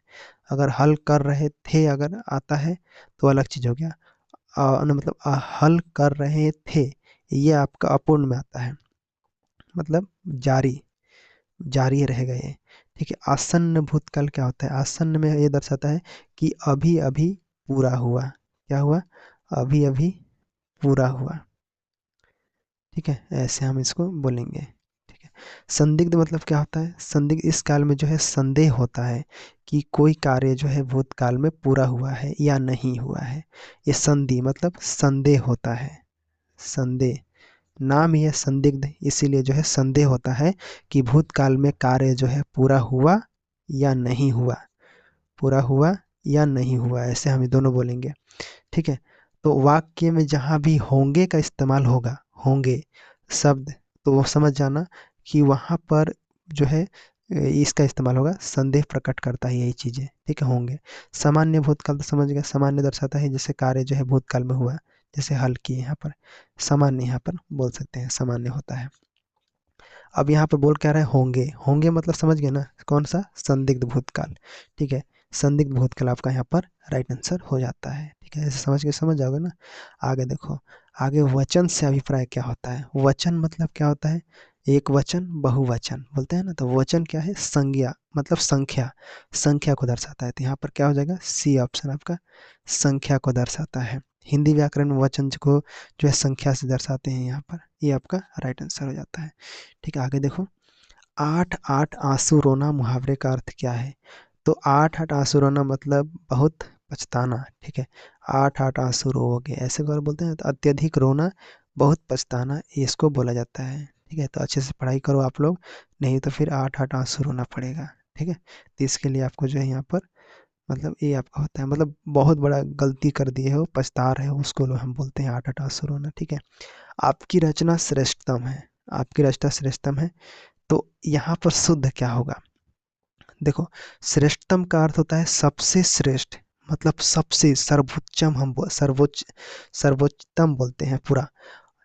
Speaker 1: अगर हल कर रहे थे अगर आता है तो अलग चीज़ हो गया। मतलब हल कर रहे थे, ये आपका अपूर्ण में आता है, मतलब जारी, जारी रहेगा ये। ठीक है, आसन्न भूतकाल क्या होता है, आसन्न में ये दर्शाता है कि अभी अभी पूरा हुआ, क्या हुआ, अभी अभी पूरा हुआ। ठीक है, ऐसे हम इसको बोलेंगे। ठीक है, संदिग्ध मतलब क्या होता है, संदिग्ध इस काल में जो है संदेह होता है कि कोई कार्य जो है भूतकाल में पूरा हुआ है या नहीं हुआ है। ये संधि मतलब संदेह होता है, संदेह, नाम ही है संदिग्ध, इसीलिए जो है संदेह होता है कि भूतकाल में कार्य जो है पूरा हुआ या नहीं हुआ, पूरा हुआ या नहीं हुआ, ऐसे हम ये दोनों बोलेंगे। ठीक है, तो वाक्य में जहाँ भी होंगे का इस्तेमाल होगा, होंगे शब्द, तो वो समझ जाना कि वहाँ पर जो है इसका इस्तेमाल होगा, संदेह प्रकट करता है यही चीज़ें। ठीक है, होंगे। सामान्य भूतकाल तो समझ गया, सामान्य दर्शाता है जैसे कार्य जो है भूतकाल में हुआ, जैसे हल किए, यहाँ पर सामान्य यहाँ पर बोल सकते हैं, सामान्य होता है। अब यहाँ पर बोल क्या रहा है, होंगे, होंगे मतलब समझ गए ना, कौन सा, संदिग्ध भूतकाल। ठीक है, संदिग्ध भूतकाल आपका यहाँ पर राइट आंसर हो जाता है। ठीक है, ऐसे समझ के समझ जाओगे ना। आगे देखो, आगे वचन से अभिप्राय क्या होता है, वचन मतलब क्या होता है, एक वचन बहुवचन बोलते हैं ना, तो वचन क्या है, संज्ञा मतलब संख्या, संख्या को दर्शाता है। तो यहाँ पर क्या हो जाएगा, सी ऑप्शन आपका संख्या को दर्शाता है। हिंदी व्याकरण में वचन को जो है संख्या से दर्शाते हैं यहाँ पर, ये आपका राइट आंसर हो जाता है। ठीक है, आगे देखो, आठ आठ आंसू रोना मुहावरे का अर्थ क्या है, तो आठ आठ आंसू रोना मतलब बहुत पछताना। ठीक है, आठ आठ आंसू रोओगे, ऐसे अगर बोलते हैं तो अत्यधिक रोना, बहुत पछताना, इसको बोला जाता है। ठीक है, तो अच्छे से पढ़ाई करो आप लोग, नहीं तो फिर आठ आठ आंसू रोना पड़ेगा। ठीक है, तो इसके लिए आपको जो है यहाँ पर मतलब ये आपका होता है, मतलब बहुत बड़ा गलती कर दिए हो, पछता रहे हो, उसको लोग हम बोलते हैं आठ आठ आंसू रोना। ठीक है, आपकी रचना श्रेष्ठतम है, आपकी रचना श्रेष्ठतम है, तो यहाँ पर शुद्ध क्या होगा, देखो श्रेष्ठतम का अर्थ होता है सबसे श्रेष्ठ, मतलब सबसे सर्वोच्चम, सर्वोच्च, सर्वोच्चतम बोलते हैं पूरा।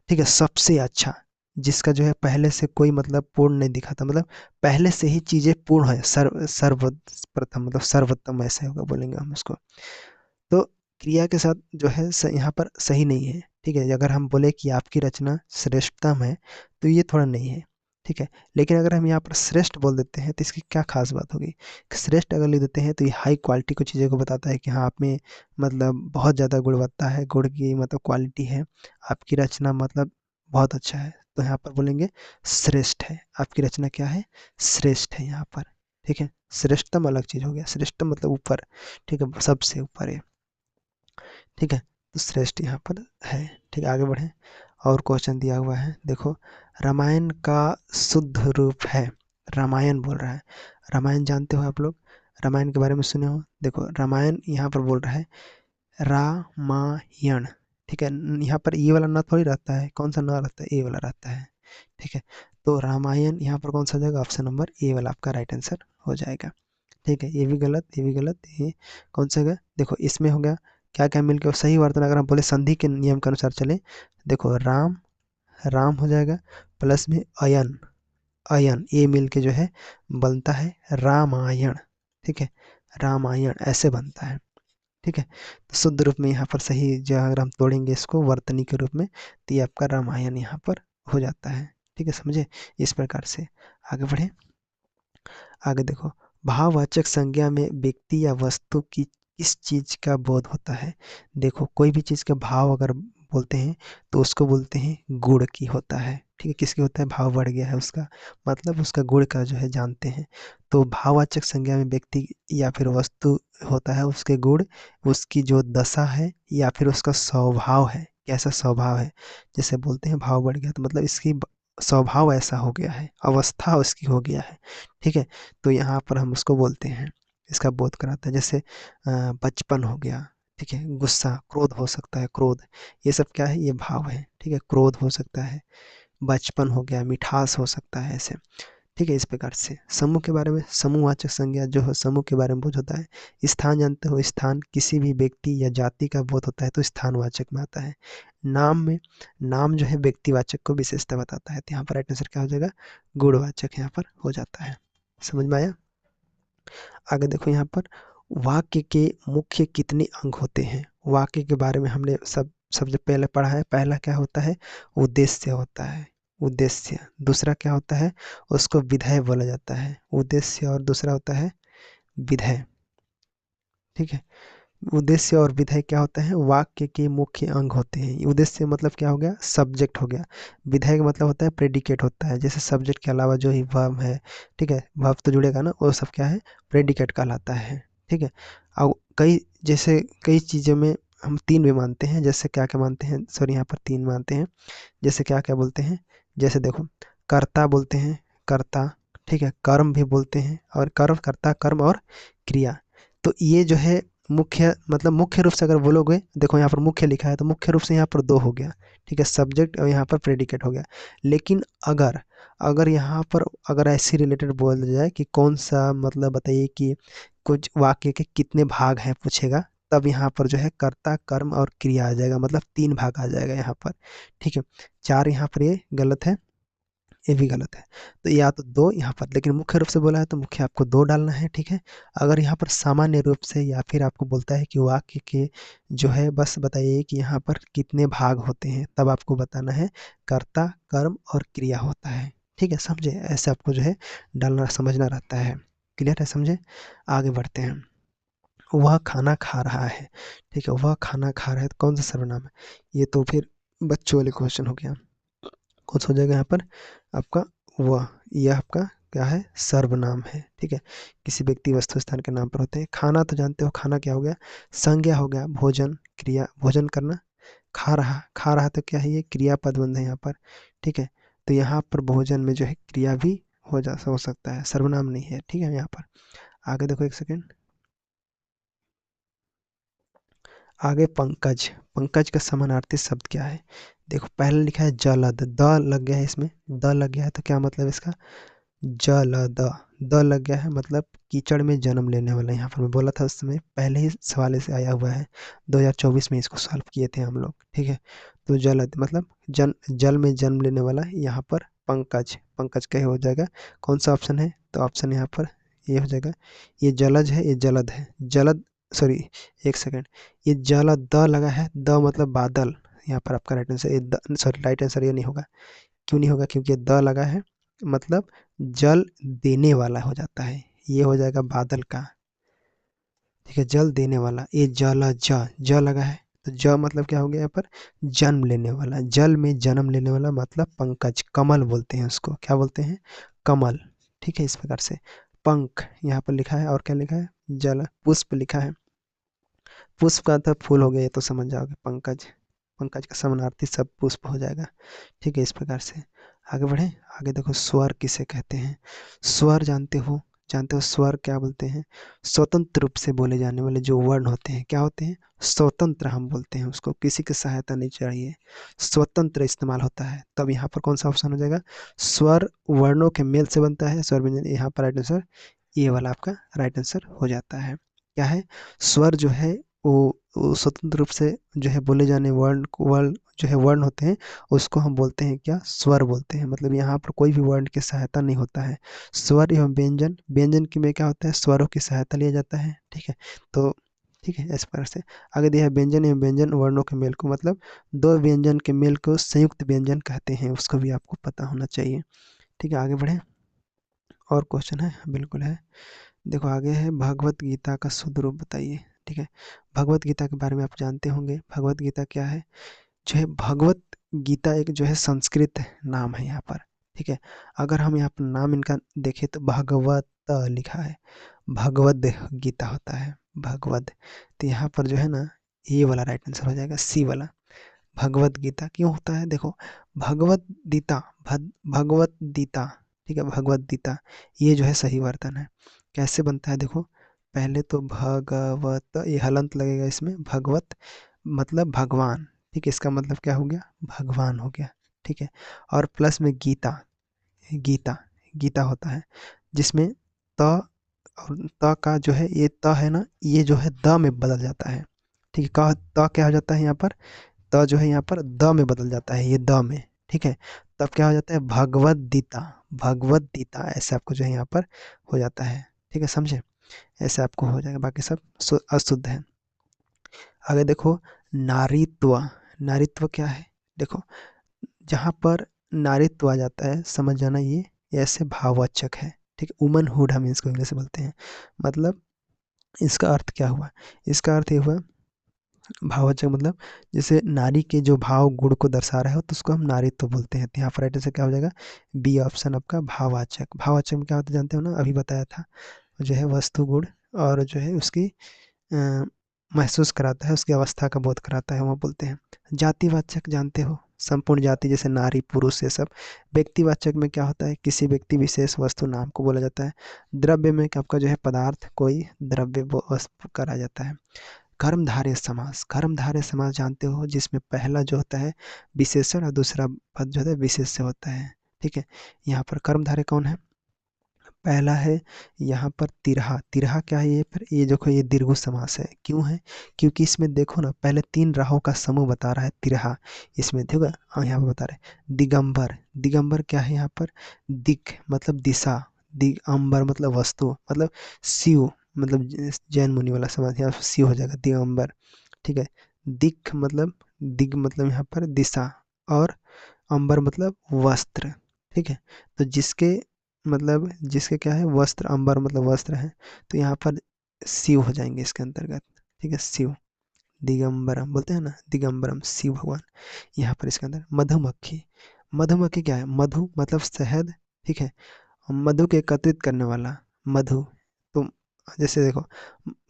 Speaker 1: ठीक है, सबसे अच्छा, जिसका जो है पहले से कोई मतलब पूर्ण नहीं दिखाता, मतलब पहले से ही चीजें पूर्ण है, सर्वप्रथम मतलब सर्वोत्तम, ऐसे होगा बोलेंगे हम उसको। तो क्रिया के साथ जो है यहाँ पर सही नहीं है। ठीक है, अगर हम बोले कि आपकी रचना श्रेष्ठतम है, तो ये थोड़ा नहीं है। ठीक है, लेकिन अगर हम यहाँ पर श्रेष्ठ बोल देते हैं तो इसकी क्या खास बात होगी, श्रेष्ठ अगर लिख देते हैं तो ये हाई क्वालिटी को चीज़ों को बताता है कि हाँ आप में मतलब बहुत ज़्यादा गुणवत्ता है, गुण की मतलब क्वालिटी है, आपकी रचना मतलब बहुत अच्छा है, तो यहाँ पर बोलेंगे श्रेष्ठ है, आपकी रचना क्या है, श्रेष्ठ है यहाँ पर। ठीक है। श्रेष्ठतम अलग चीज हो गया, श्रेष्ठतम मतलब ऊपर, ठीक है, सबसे ऊपर है, ठीक है। तो श्रेष्ठ यहाँ पर है, ठीक है। आगे बढ़े, और क्वेश्चन दिया हुआ है, देखो, रामायण का शुद्ध रूप है, रामायण बोल रहा है, रामायण जानते हो आप लोग, रामायण के बारे में सुने हो, देखो रामायण यहाँ पर बोल रहा है रामायण, ठीक है। यहाँ पर ये वाला न थोड़ी रहता है, कौन सा न रहता है, ए वाला रहता है, ठीक है। तो रामायण यहाँ पर कौन सा हो जाएगा, ऑप्शन नंबर ए वाला आपका राइट आंसर हो जाएगा, ठीक है। ये भी गलत, ये भी गलत, ये कौन सा है, देखो इसमें हो गया क्या क्या मिलकर सही वर्तन, अगर हम बोले संधि के नियम के अनुसार चले, देखो राम, राम हो जाएगा, प्लस में अयन, अयन, ये मिल के जो है बनता है रामायण, ठीक है, रामायण ऐसे बनता है, ठीक है। तो शुद्ध रूप में यहाँ पर सही जो अगर हम तोड़ेंगे इसको वर्तनी के रूप में, तो ये आपका रामायण यहाँ पर हो जाता है, ठीक है, समझे। इस प्रकार से आगे बढ़े, आगे देखो, भाववाचक संज्ञा में व्यक्ति या वस्तु की किस चीज का बोध होता है, देखो कोई भी चीज का भाव अगर बोलते हैं तो उसको बोलते हैं गुण की होता है, ठीक है, किसकी होता है, भाव बढ़ गया है उसका, मतलब उसका गुण का जो है जानते हैं। तो भाववाचक संज्ञा में व्यक्ति या फिर वस्तु होता है उसके गुण, उसकी जो दशा है या फिर उसका स्वभाव है, कैसा स्वभाव है, जैसे बोलते हैं भाव बढ़ गया, तो मतलब इसकी स्वभाव ऐसा हो गया है, अवस्था उसकी हो गया है, ठीक है। तो यहाँ पर हम उसको बोलते हैं, इसका बोध कराता है, जैसे बचपन हो गया, ठीक है, गुस्सा, क्रोध हो सकता है, क्रोध, ये सब क्या है, ये भाव है, ठीक है, क्रोध हो सकता है, बचपन हो गया, मिठास हो सकता है, ऐसे, ठीक है। इस प्रकार से समूह के बारे में, समूहवाचक संज्ञा जो है समूह के बारे में बोध होता है। स्थान जानते हो, स्थान किसी भी व्यक्ति या जाति का बोध होता है तो स्थानवाचक में आता है। नाम में, नाम जो है व्यक्तिवाचक को विशेषता बताता है, तो यहाँ पर राइट आंसर क्या हो जाएगा, गुणवाचक यहाँ पर हो जाता है, समझ में आया। आगे देखो यहाँ पर, वाक्य के मुख्य कितने अंग होते हैं, वाक्य के बारे में हमने सबसे पहले पढ़ा है, पहला क्या होता है, उद्देश्य होता है, उद्देश्य, दूसरा क्या होता है, उसको विधेय बोला जाता है, उद्देश्य और दूसरा होता है विधेय, ठीक है। उद्देश्य और विधेय क्या होता है, वाक्य के मुख्य अंग होते हैं। उद्देश्य मतलब क्या हो गया, सब्जेक्ट हो गया, विधेय का मतलब होता है प्रेडिकेट होता है, जैसे सब्जेक्ट के अलावा जो ही वर्ब है, ठीक है, वर्ब तो जुड़ेगा ना, वो सब क्या है, प्रेडिकेट कहलाता है, ठीक है। अब कई, जैसे कई चीज़ों में हम तीन भी मानते हैं, जैसे क्या क्या मानते हैं, सॉरी यहाँ पर तीन मानते हैं, जैसे क्या क्या बोलते हैं, जैसे देखो कर्ता बोलते हैं, कर्ता, ठीक है, कर्म भी बोलते हैं, और कर्म, कर्ता, कर्म और क्रिया, तो ये जो है मुख्य, मतलब मुख्य रूप से अगर बोलोगे, देखो यहाँ पर मुख्य लिखा है तो मुख्य रूप से यहाँ पर दो हो गया, ठीक है, सब्जेक्ट और यहाँ पर प्रेडिकेट हो गया। लेकिन अगर, अगर यहाँ पर अगर ऐसे रिलेटेड बोल जाए कि कौन सा, मतलब बताइए कि कुछ वाक्य के कितने भाग हैं पूछेगा, तब यहाँ पर जो है कर्ता, कर्म और क्रिया आ जाएगा, मतलब तीन भाग आ जाएगा यहाँ पर, ठीक है। चार यहाँ पर ये गलत है, ये भी गलत है, तो या तो दो यहाँ पर, लेकिन मुख्य रूप से बोला है तो मुख्य आपको दो डालना है, ठीक है। अगर यहाँ पर सामान्य रूप से या फिर आपको बोलता है कि वाक्य के जो है बस बताइए कि यहाँ पर कितने भाग होते हैं, तब आपको बताना है कर्ता, कर्म और क्रिया होता है, ठीक है, समझे, ऐसे आपको जो है डालना, समझना रहता है, क्लियर है, समझे। आगे बढ़ते हैं, वह खाना खा रहा है, ठीक है, वह खाना खा रहा है तो कौन सा सर्वनाम है, ये तो फिर बच्चों वाले क्वेश्चन हो गया, कौन सा हो जाएगा यहाँ पर आपका, वह, यह आपका क्या है, सर्वनाम है, ठीक है, किसी व्यक्ति वस्तु स्थान के नाम पर होते हैं। खाना तो जानते हो, खाना क्या हो गया, संज्ञा हो गया, भोजन, क्रिया, भोजन करना, खा रहा, खा रहा तो क्या है, ये क्रियापद बंध है यहाँ पर, ठीक है। तो यहाँ पर भोजन में जो है क्रिया भी हो सकता है, सर्वनाम नहीं है, ठीक है। यहाँ पर आगे देखो, एक सेकेंड, आगे पंकज, पंकज का समानार्थी शब्द क्या है, देखो पहले लिखा है जलद, द लग गया है इसमें, द लग गया है तो क्या मतलब इसका, जलद, द लग गया है मतलब कीचड़ में जन्म लेने वाला, यहाँ पर मैं बोला था उस समय, पहले ही सवाल से आया हुआ है, 2024 में इसको सॉल्व किए थे हम लोग, ठीक है। तो जलद मतलब जल में जन्म लेने वाला, यहाँ पर पंकज, पंकज क्या हो जाएगा, कौन सा ऑप्शन है, तो ऑप्शन यहाँ पर ये हो जाएगा, ये जलज है, ये जलद है, जलद, सॉरी एक सेकेंड, ये जलद द लगा है, द मतलब बादल, यहाँ पर आपका राइट आंसर, ये सॉरी राइट आंसर ये नहीं होगा, क्यों नहीं होगा, क्योंकि ये द लगा है, मतलब जल देने वाला हो जाता है, ये हो जाएगा बादल का, ठीक है, जल देने वाला, ये जल, ज लगा है, तो ज मतलब क्या हो गया यहाँ पर, जन्म लेने वाला, जल में जन्म लेने वाला मतलब पंकज, कमल बोलते हैं उसको, क्या बोलते हैं, कमल, ठीक है, इस प्रकार से पंख यहाँ पर लिखा है, और क्या लिखा है, जल पुष्प लिखा है। पुष्प का अर्थ फूल हो गया, ये तो समझ जाओगे। पंकज, पंकज का समानार्थी सब पुष्प हो जाएगा। ठीक है, इस प्रकार से आगे बढ़े। आगे देखो, स्वर किसे कहते हैं। स्वर जानते हो, जानते हो स्वर क्या बोलते हैं, स्वतंत्र रूप से बोले जाने वाले जो वर्ण होते हैं, क्या होते हैं, स्वतंत्र हम बोलते हैं उसको, किसी की सहायता नहीं चाहिए, स्वतंत्र इस्तेमाल होता है। तब यहाँ पर कौन सा ऑप्शन हो जाएगा, स्वर वर्णों के मेल से बनता है स्वर व्यंजन। यहाँ पर राइट आंसर ये वाला आपका राइट आंसर हो जाता है। क्या है, स्वर जो है वो स्वतंत्र रूप से जो है बोले जाने वर्ण जो है वर्ण होते हैं, उसको हम बोलते हैं क्या, स्वर बोलते हैं। मतलब यहाँ पर कोई भी वर्ण की सहायता नहीं होता है। स्वर एवं व्यंजन, व्यंजन की में क्या होता है, स्वरों की सहायता लिया जाता है। ठीक है, तो ठीक है, इस प्रकार से आगे दिया है, व्यंजन एवं व्यंजन वर्णों के मेल को, मतलब दो व्यंजन के मेल को संयुक्त व्यंजन कहते हैं, उसको भी आपको पता होना चाहिए। ठीक है, आगे बढ़े। और क्वेश्चन है, बिल्कुल है। देखो आगे है, भगवत गीता का शुद्ध रूप बताइए। ठीक है, भगवत गीता के बारे में आप जानते होंगे, भगवत गीता क्या है। जो है भगवत गीता एक जो है संस्कृत नाम है यहाँ पर। ठीक है, अगर हम यहाँ पर नाम इनका देखें तो भगवत लिखा है, भगवद गीता होता है, भगवद। तो यहाँ पर जो है ना, ये वाला राइट आंसर हो जाएगा, सी वाला। भगवत गीता क्यों होता है, देखो भगवत गीता, भगवत गीता, ठीक है, भगवत गीता, ये जो है सही वर्तन है। कैसे बनता है देखो, पहले तो भगवत, ये हलंत लगेगा इसमें, भगवत मतलब भगवान। ठीक है, इसका मतलब क्या हो गया, भगवान हो गया। ठीक है, और प्लस में गीता, गीता, गीता होता है जिसमें त, और त का जो है, ये त है ना, ये जो है द में बदल जाता है। ठीक है, का त क्या हो जाता है यहाँ पर, त जो है यहाँ पर द में बदल जाता है, ये द में। ठीक है, तब क्या हो जाता है, भगवत गीता, भगवत गीता, ऐसे आपको जो है यहाँ पर हो जाता है। ठीक है, समझे, ऐसे आपको हो जाएगा, बाकी सब अशुद्ध है। आगे देखो, नारीत्व, नारीत्व क्या है, देखो जहाँ पर नारीत्व आ जाता है, समझ जाना ये ऐसे भाववाचक है। ठीक है, वुमन हुड हम इसको इंग्लिश में बोलते हैं। मतलब इसका अर्थ क्या हुआ, इसका अर्थ ये हुआ, भाववाचक मतलब जैसे नारी के जो भाव गुण को दर्शा रहा है तो उसको हम नारीत्व बोलते हैं। तो यहाँ पर राइट आंसर क्या हो जाएगा, बी ऑप्शन आपका, भाववाचक। भाववाचक में क्या होता है जानते हो ना, अभी बताया था, जो है वस्तु गुण और जो है उसकी अ, महसूस कराता है, उसकी अवस्था का बोध कराता है, वो बोलते हैं। जातिवाचक जानते हो, संपूर्ण जाति जैसे नारी पुरुष ये सब। व्यक्तिवाचक में क्या होता है, किसी व्यक्ति विशेष वस्तु नाम को बोला जाता है। द्रव्य में क्या आपका जो है पदार्थ कोई द्रव्य वस्तु करा जाता है। कर्मधारय समास, कर्मधारय समास जानते हो, जिसमें पहला जो होता है विशेषण और दूसरा पद जो होता है विशेष्य होता है। ठीक है, यहाँ पर कर्मधारय कौन है, पहला है यहाँ पर तिरहा, तिरहा क्या है, ये पर ये देखो ये दीर्घ समास है, क्यों है, क्योंकि इसमें देखो ना, पहले तीन राहों का समूह बता रहा है तिरहा, इसमें देखो, हाँ यहाँ पर बता रहे हैं। दिगंबर, दिगंबर क्या है यहाँ पर, दिक मतलब दिशा, दिगंबर मतलब वस्तु, मतलब शिव, मतलब जैन मुनि वाला समाज, यहाँ शिव हो जाएगा, दिगंबर। ठीक है, दिक मतलब, दिग मतलब यहाँ पर दिशा, और अंबर मतलब वस्त्र। ठीक है, तो जिसके मतलब जिसके क्या है वस्त्र, अंबर मतलब वस्त्र है, तो यहाँ पर शिव हो जाएंगे इसके अंतर्गत। ठीक है, शिव, दिगंबरम बोलते हैं ना, दिगंबरम शिव भगवान। यहाँ पर इसके अंदर मधुमक्खी, मधुमक्खी क्या है, मधु मतलब शहद। ठीक है, मधु के एकत्रित करने वाला, मधु। तो जैसे देखो,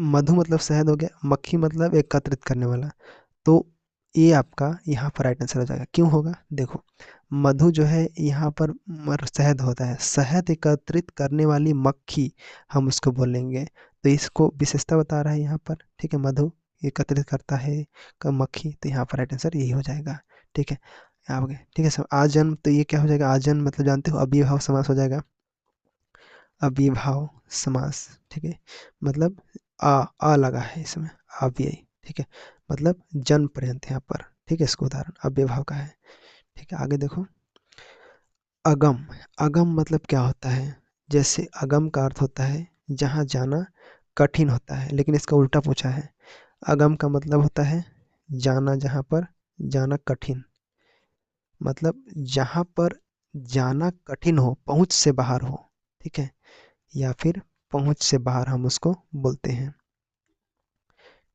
Speaker 1: मधु मतलब शहद हो गया, मक्खी मतलब एकत्रित करने वाला। तो ये आपका यहाँ पर राइट आंसर हो जाएगा, क्यों होगा देखो, मधु जो है यहाँ पर शहद होता है, शहद एकत्रित करने वाली मक्खी हम उसको बोलेंगे। तो इसको विशेषता बता रहा है यहाँ पर। ठीक है, मधु एकत्रित करता है मक्खी, तो यहाँ पर राइट आंसर यही हो जाएगा। ठीक है, यहाँ पे ठीक है सर, आजन्म, तो ये क्या हो जाएगा, आजन्म मतलब जानते हो अव्ययभाव समास हो जाएगा, अव्ययभाव समास। ठीक है, मतलब आ लगा है इसमें, अव्यय। ठीक है, मतलब जन्म पर्यंत यहाँ पर। ठीक है, इसका उदाहरण अव्ययभाव का है। ठीक है, आगे देखो, अगम, अगम मतलब क्या होता है, जैसे अगम का अर्थ होता है जहाँ जाना कठिन होता है, लेकिन इसका उल्टा पूछा है। अगम का मतलब होता है जाना, जहाँ पर जाना कठिन, मतलब जहाँ पर जाना कठिन हो, पहुँच से बाहर हो। ठीक है, या फिर पहुँच से बाहर हम उसको बोलते हैं।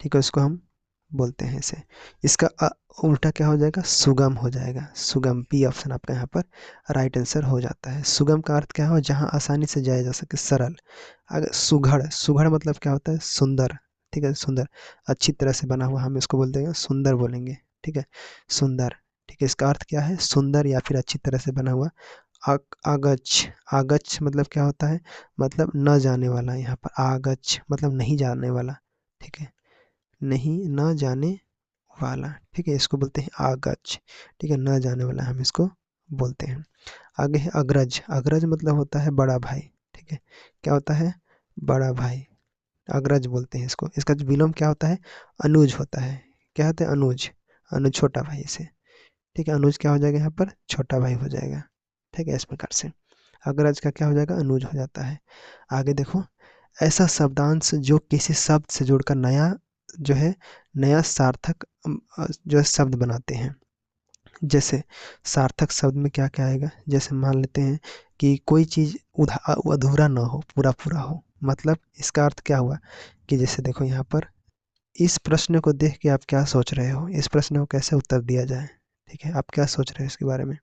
Speaker 1: ठीक है, उसको हम बोलते हैं इसे। इसका उल्टा क्या हो जाएगा, सुगम हो जाएगा, सुगम। बी ऑप्शन आपका यहाँ पर राइट आंसर हो जाता है। सुगम का अर्थ क्या हो, जहाँ आसानी से जाया जा सके, सरल। अगर सुघड़, सुघड़ मतलब क्या होता है, सुंदर। ठीक है, सुंदर, अच्छी तरह से बना हुआ, हम इसको बोल देंगे सुंदर बोलेंगे। ठीक है, सुंदर। ठीक है, इसका अर्थ क्या है, सुंदर या फिर अच्छी तरह से बना हुआ। आगच, आगच मतलब क्या होता है, मतलब न जाने वाला। यहाँ पर आगच मतलब नहीं जाने वाला। ठीक है, नहीं, न जाने वाला। ठीक है, इसको बोलते हैं आगच। ठीक है, न जाने वाला हम इसको बोलते हैं। आगे है अग्रज। अग्रज मतलब होता है बड़ा भाई। ठीक है, क्या होता है, बड़ा भाई, अग्रज बोलते हैं इसको। इसका जो विलोम क्या होता है, अनुज होता है। क्या होता है, अनुज, अनुज छोटा भाई से। ठीक है, अनुज क्या हो जाएगा यहाँ पर, छोटा भाई हो जाएगा। ठीक है, इस प्रकार से अग्रज का क्या हो जाएगा, अनुज हो जाता है। आगे देखो, ऐसा शब्दांश जो किसी शब्द से जुड़कर नया जो है, नया सार्थक जो है शब्द बनाते हैं। जैसे सार्थक शब्द में क्या क्या आएगा, जैसे मान लेते हैं कि कोई चीज़ अधूरा ना हो, पूरा पूरा हो। मतलब इसका अर्थ क्या हुआ, कि जैसे देखो यहाँ पर, इस प्रश्न को देख के आप क्या सोच रहे हो, इस प्रश्न को कैसे उत्तर दिया जाए। ठीक है, आप क्या सोच रहे हो इसके बारे में,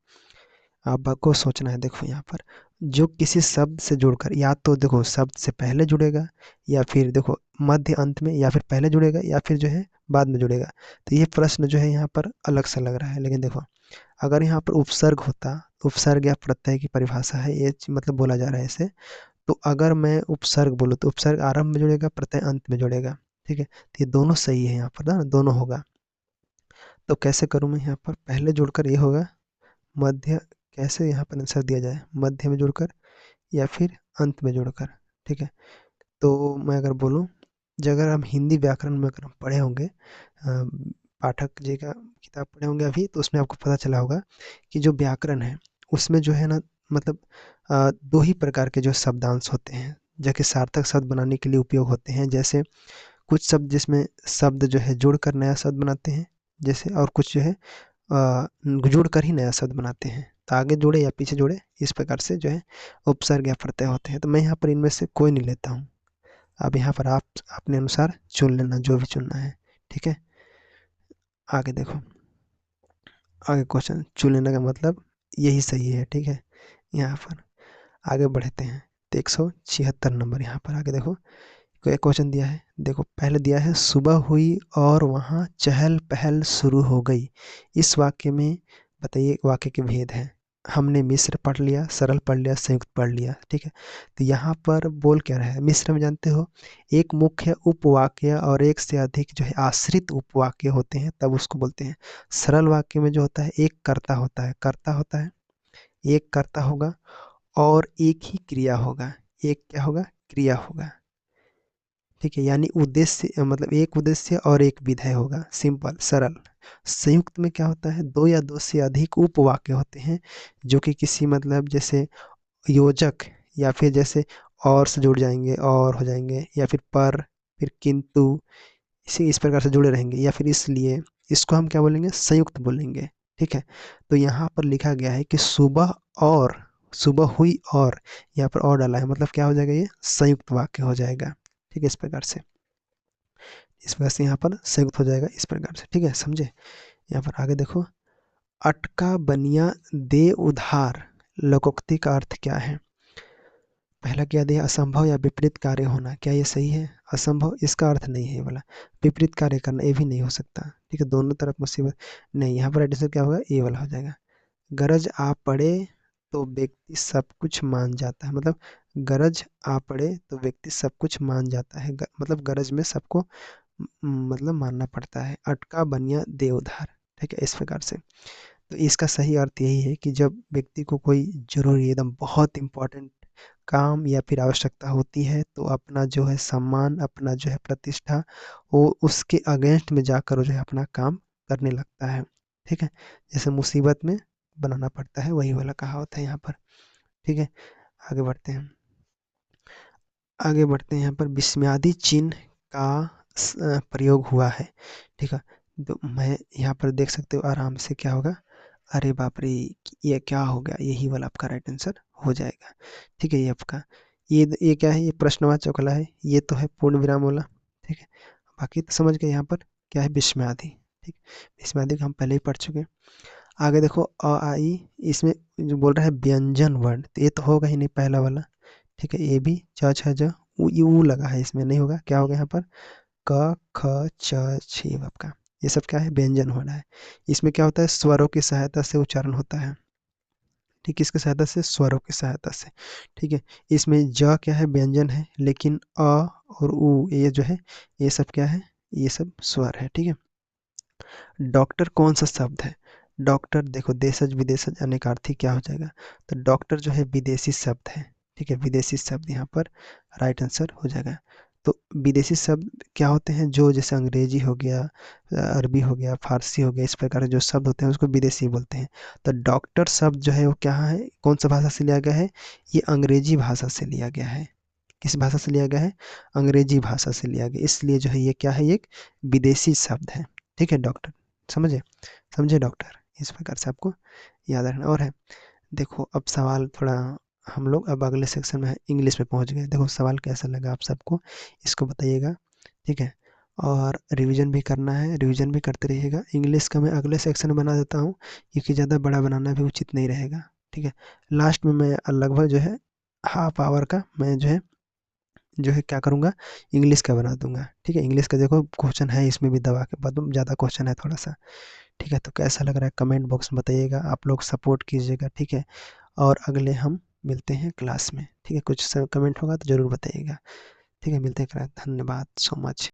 Speaker 1: आपको सोचना है। देखो यहाँ पर, जो किसी शब्द से जुड़कर, या तो देखो शब्द से पहले जुड़ेगा, या फिर देखो मध्य अंत में, या फिर पहले जुड़ेगा, या फिर जो है बाद में जुड़ेगा। तो ये प्रश्न जो है यहाँ पर अलग सा लग रहा है, लेकिन देखो अगर यहाँ पर उपसर्ग होता, तो उपसर्ग या प्रत्यय की परिभाषा है ये, मतलब बोला जा रहा है इसे। तो अगर मैं उपसर्ग बोलूँ, तो उपसर्ग आरंभ में जुड़ेगा, प्रत्यय अंत में जुड़ेगा। ठीक है, तो ये दोनों सही है यहाँ पर ना, दोनों होगा। तो कैसे करूँ मैं, यहाँ पर पहले जुड़कर ये होगा, मध्य, कैसे यहाँ पर आंसर दिया जाए, मध्य में जुड़कर या फिर अंत में जुड़कर। ठीक है, तो मैं अगर बोलूँ, जो अगर हम हिंदी व्याकरण में अगर हम पढ़े होंगे, पाठक जी का किताब पढ़े होंगे अभी, तो उसमें आपको पता चला होगा कि जो व्याकरण है उसमें जो है ना, मतलब दो ही प्रकार के जो शब्दांश होते हैं, जो कि सार्थक शब्द बनाने के लिए उपयोग होते हैं। जैसे कुछ शब्द जिसमें शब्द जो है जोड़कर नया शब्द बनाते हैं, जैसे, और कुछ जो है जोड़कर ही नया शब्द बनाते हैं। तो आगे जोड़े या पीछे जोड़े, इस प्रकार से जो है उपसर्ग या प्रत्यय होते हैं। तो मैं यहाँ पर इनमें से कोई नहीं लेता हूँ। अब यहाँ पर आप अपने अनुसार चुन लेना, जो भी चुनना है। ठीक है, आगे देखो, आगे क्वेश्चन चुन लेने का मतलब यही सही है। ठीक है, यहाँ पर आगे बढ़ते हैं। तो 176 नंबर यहाँ पर आगे देखो, कोई क्वेश्चन दिया है। देखो पहले दिया है, सुबह हुई और वहाँ चहल पहल शुरू हो गई। इस वाक्य में बताइए, वाक्य के भेद हैं। हमने मिश्र पढ़ लिया, सरल पढ़ लिया, संयुक्त पढ़ लिया। ठीक है, तो यहाँ पर बोल क्या रहा है, मिश्र में जानते हो, एक मुख्य उपवाक्य और एक से अधिक जो है आश्रित उपवाक्य होते हैं, तब उसको बोलते हैं। सरल वाक्य में जो होता है, एक कर्ता होता है, कर्ता होता है, एक कर्ता होगा, और एक ही क्रिया होगा, एक क्या होगा, क्रिया होगा। ठीक है, यानी उद्देश्य, मतलब एक उद्देश्य और एक विधेय होगा, सिंपल सरल। संयुक्त में क्या होता है, दो या दो से अधिक उपवाक्य होते हैं, जो कि किसी, मतलब जैसे योजक, या फिर जैसे और से जुड़ जाएंगे, और हो जाएंगे, या फिर पर, फिर किंतु, इसी इस प्रकार से जुड़े रहेंगे, या फिर इसलिए, इसको हम क्या बोलेंगे, संयुक्त बोलेंगे। ठीक है, तो यहाँ पर लिखा गया है कि सुबह और, सुबह हुई और, यहाँ पर और डाला है, मतलब क्या हो जाएगा, ये संयुक्त वाक्य हो जाएगा। ठीक है, इस प्रकार से, इस प्रकार से यहाँ पर संयुक्त हो जाएगा, इस प्रकार से। ठीक है, समझे। यहाँ पर आगे देखो, अटका बनिया दे उधार, लोकोक्ति का अर्थ क्या है। पहला क्या दिया, असंभव या विपरीत कार्य होना। क्या ये सही है, असंभव, इसका अर्थ नहीं है ये वाला। विपरीत कार्य करना, ये भी नहीं हो सकता। ठीक है, दोनों तरफ मुसीबत नहीं। यहाँ पर एडिशन क्या होगा, ये वाला हो जाएगा। गरज आ पड़े तो व्यक्ति सब कुछ मान जाता है, मतलब गरज आ पड़े तो व्यक्ति सब कुछ मान जाता है, मतलब गरज में सबको मतलब मानना पड़ता है। अटका बनिया दे उधार। ठीक है, इस प्रकार से। तो इसका सही अर्थ यही है कि जब व्यक्ति को कोई जरूरी, एकदम बहुत इम्पोर्टेंट काम या फिर आवश्यकता होती है, तो अपना जो है सम्मान, अपना जो है प्रतिष्ठा, वो उसके अगेंस्ट में जाकर वो जो है अपना काम करने लगता है। ठीक है, जैसे मुसीबत में बनाना पड़ता है, वही वाला कहावत है यहाँ पर। ठीक है, आगे बढ़ते हैं, आगे बढ़ते हैं। यहाँ पर विस्मयादि चिन्ह का प्रयोग हुआ है। ठीक है, तो मैं यहाँ पर देख सकते हो आराम से, क्या होगा, अरे बाप रे, ये क्या हो गया, यही वाला आपका राइट आंसर हो जाएगा। ठीक है, ये आपका, ये क्या है, ये प्रश्नवाचक वाला है, ये तो है पूर्ण विराम वाला। ठीक है, बाकी तो समझ गए यहाँ पर।
Speaker 2: क्या है, विस्मयादि। ठीक, विस्मयादि को हम पहले ही पढ़ चुके हैं। आगे देखो अ आ ई, इसमें जो बोल रहा है व्यंजन वर्ण, तो ये तो होगा ही नहीं पहला वाला। ठीक है, ए भी च छ ज उ ये ऊ लगा है, इसमें नहीं होगा। क्या होगा यहाँ पर, क ख छ छ आपका, ये सब क्या है, व्यंजन हो रहा है। इसमें क्या होता है, स्वरों की सहायता से उच्चारण होता है। ठीक, किसकी सहायता से, स्वरों की सहायता से। ठीक है, इसमें ज क्या है, व्यंजन है, लेकिन अ और उ ये जो है, ये सब क्या है, ये सब स्वर है। ठीक है, डॉक्टर कौन सा शब्द है, डॉक्टर देखो देशज विदेशज अनेकार्थी क्या हो जाएगा, तो डॉक्टर जो है विदेशी शब्द है। ठीक है, विदेशी शब्द यहाँ पर राइट आंसर हो जाएगा। तो विदेशी शब्द क्या होते हैं, जो जैसे अंग्रेजी हो गया, अरबी हो गया, फारसी हो गया, इस प्रकार के जो शब्द होते हैं उसको विदेशी बोलते हैं। तो डॉक्टर शब्द जो है वो क्या है, कौन सा भाषा से लिया गया है, ये अंग्रेजी भाषा से लिया गया है। किस भाषा से लिया गया है, अंग्रेजी भाषा से लिया गया, इसलिए जो है ये क्या है, ये एक विदेशी शब्द है। ठीक है, डॉक्टर, समझे, समझे डॉक्टर, इस प्रकार से आपको याद रखना। और है, देखो अब सवाल थोड़ा, हम लोग अब अगले सेक्शन में इंग्लिश में पहुंच गए। देखो सवाल कैसा लगा आप सबको, इसको बताइएगा। ठीक है, और रिवीजन भी करना है, रिवीजन भी करते रहिएगा। इंग्लिश का मैं अगले सेक्शन बना देता हूँ, क्योंकि ज़्यादा बड़ा बनाना भी उचित नहीं रहेगा। ठीक है, लास्ट में मैं लगभग जो है हाफ आवर का मैं जो है क्या करूँगा, इंग्लिश का बना दूंगा। ठीक है, इंग्लिश का देखो क्वेश्चन है इसमें भी दबा के, बाद ज़्यादा क्वेश्चन है थोड़ा सा। ठीक है, तो कैसा लग रहा है कमेंट बॉक्स में बताइएगा, आप लोग सपोर्ट कीजिएगा। ठीक है, और अगले हम मिलते हैं क्लास में। ठीक है, कुछ कमेंट होगा तो ज़रूर बताइएगा। ठीक है, मिलते हैं क्लास, धन्यवाद सो मच।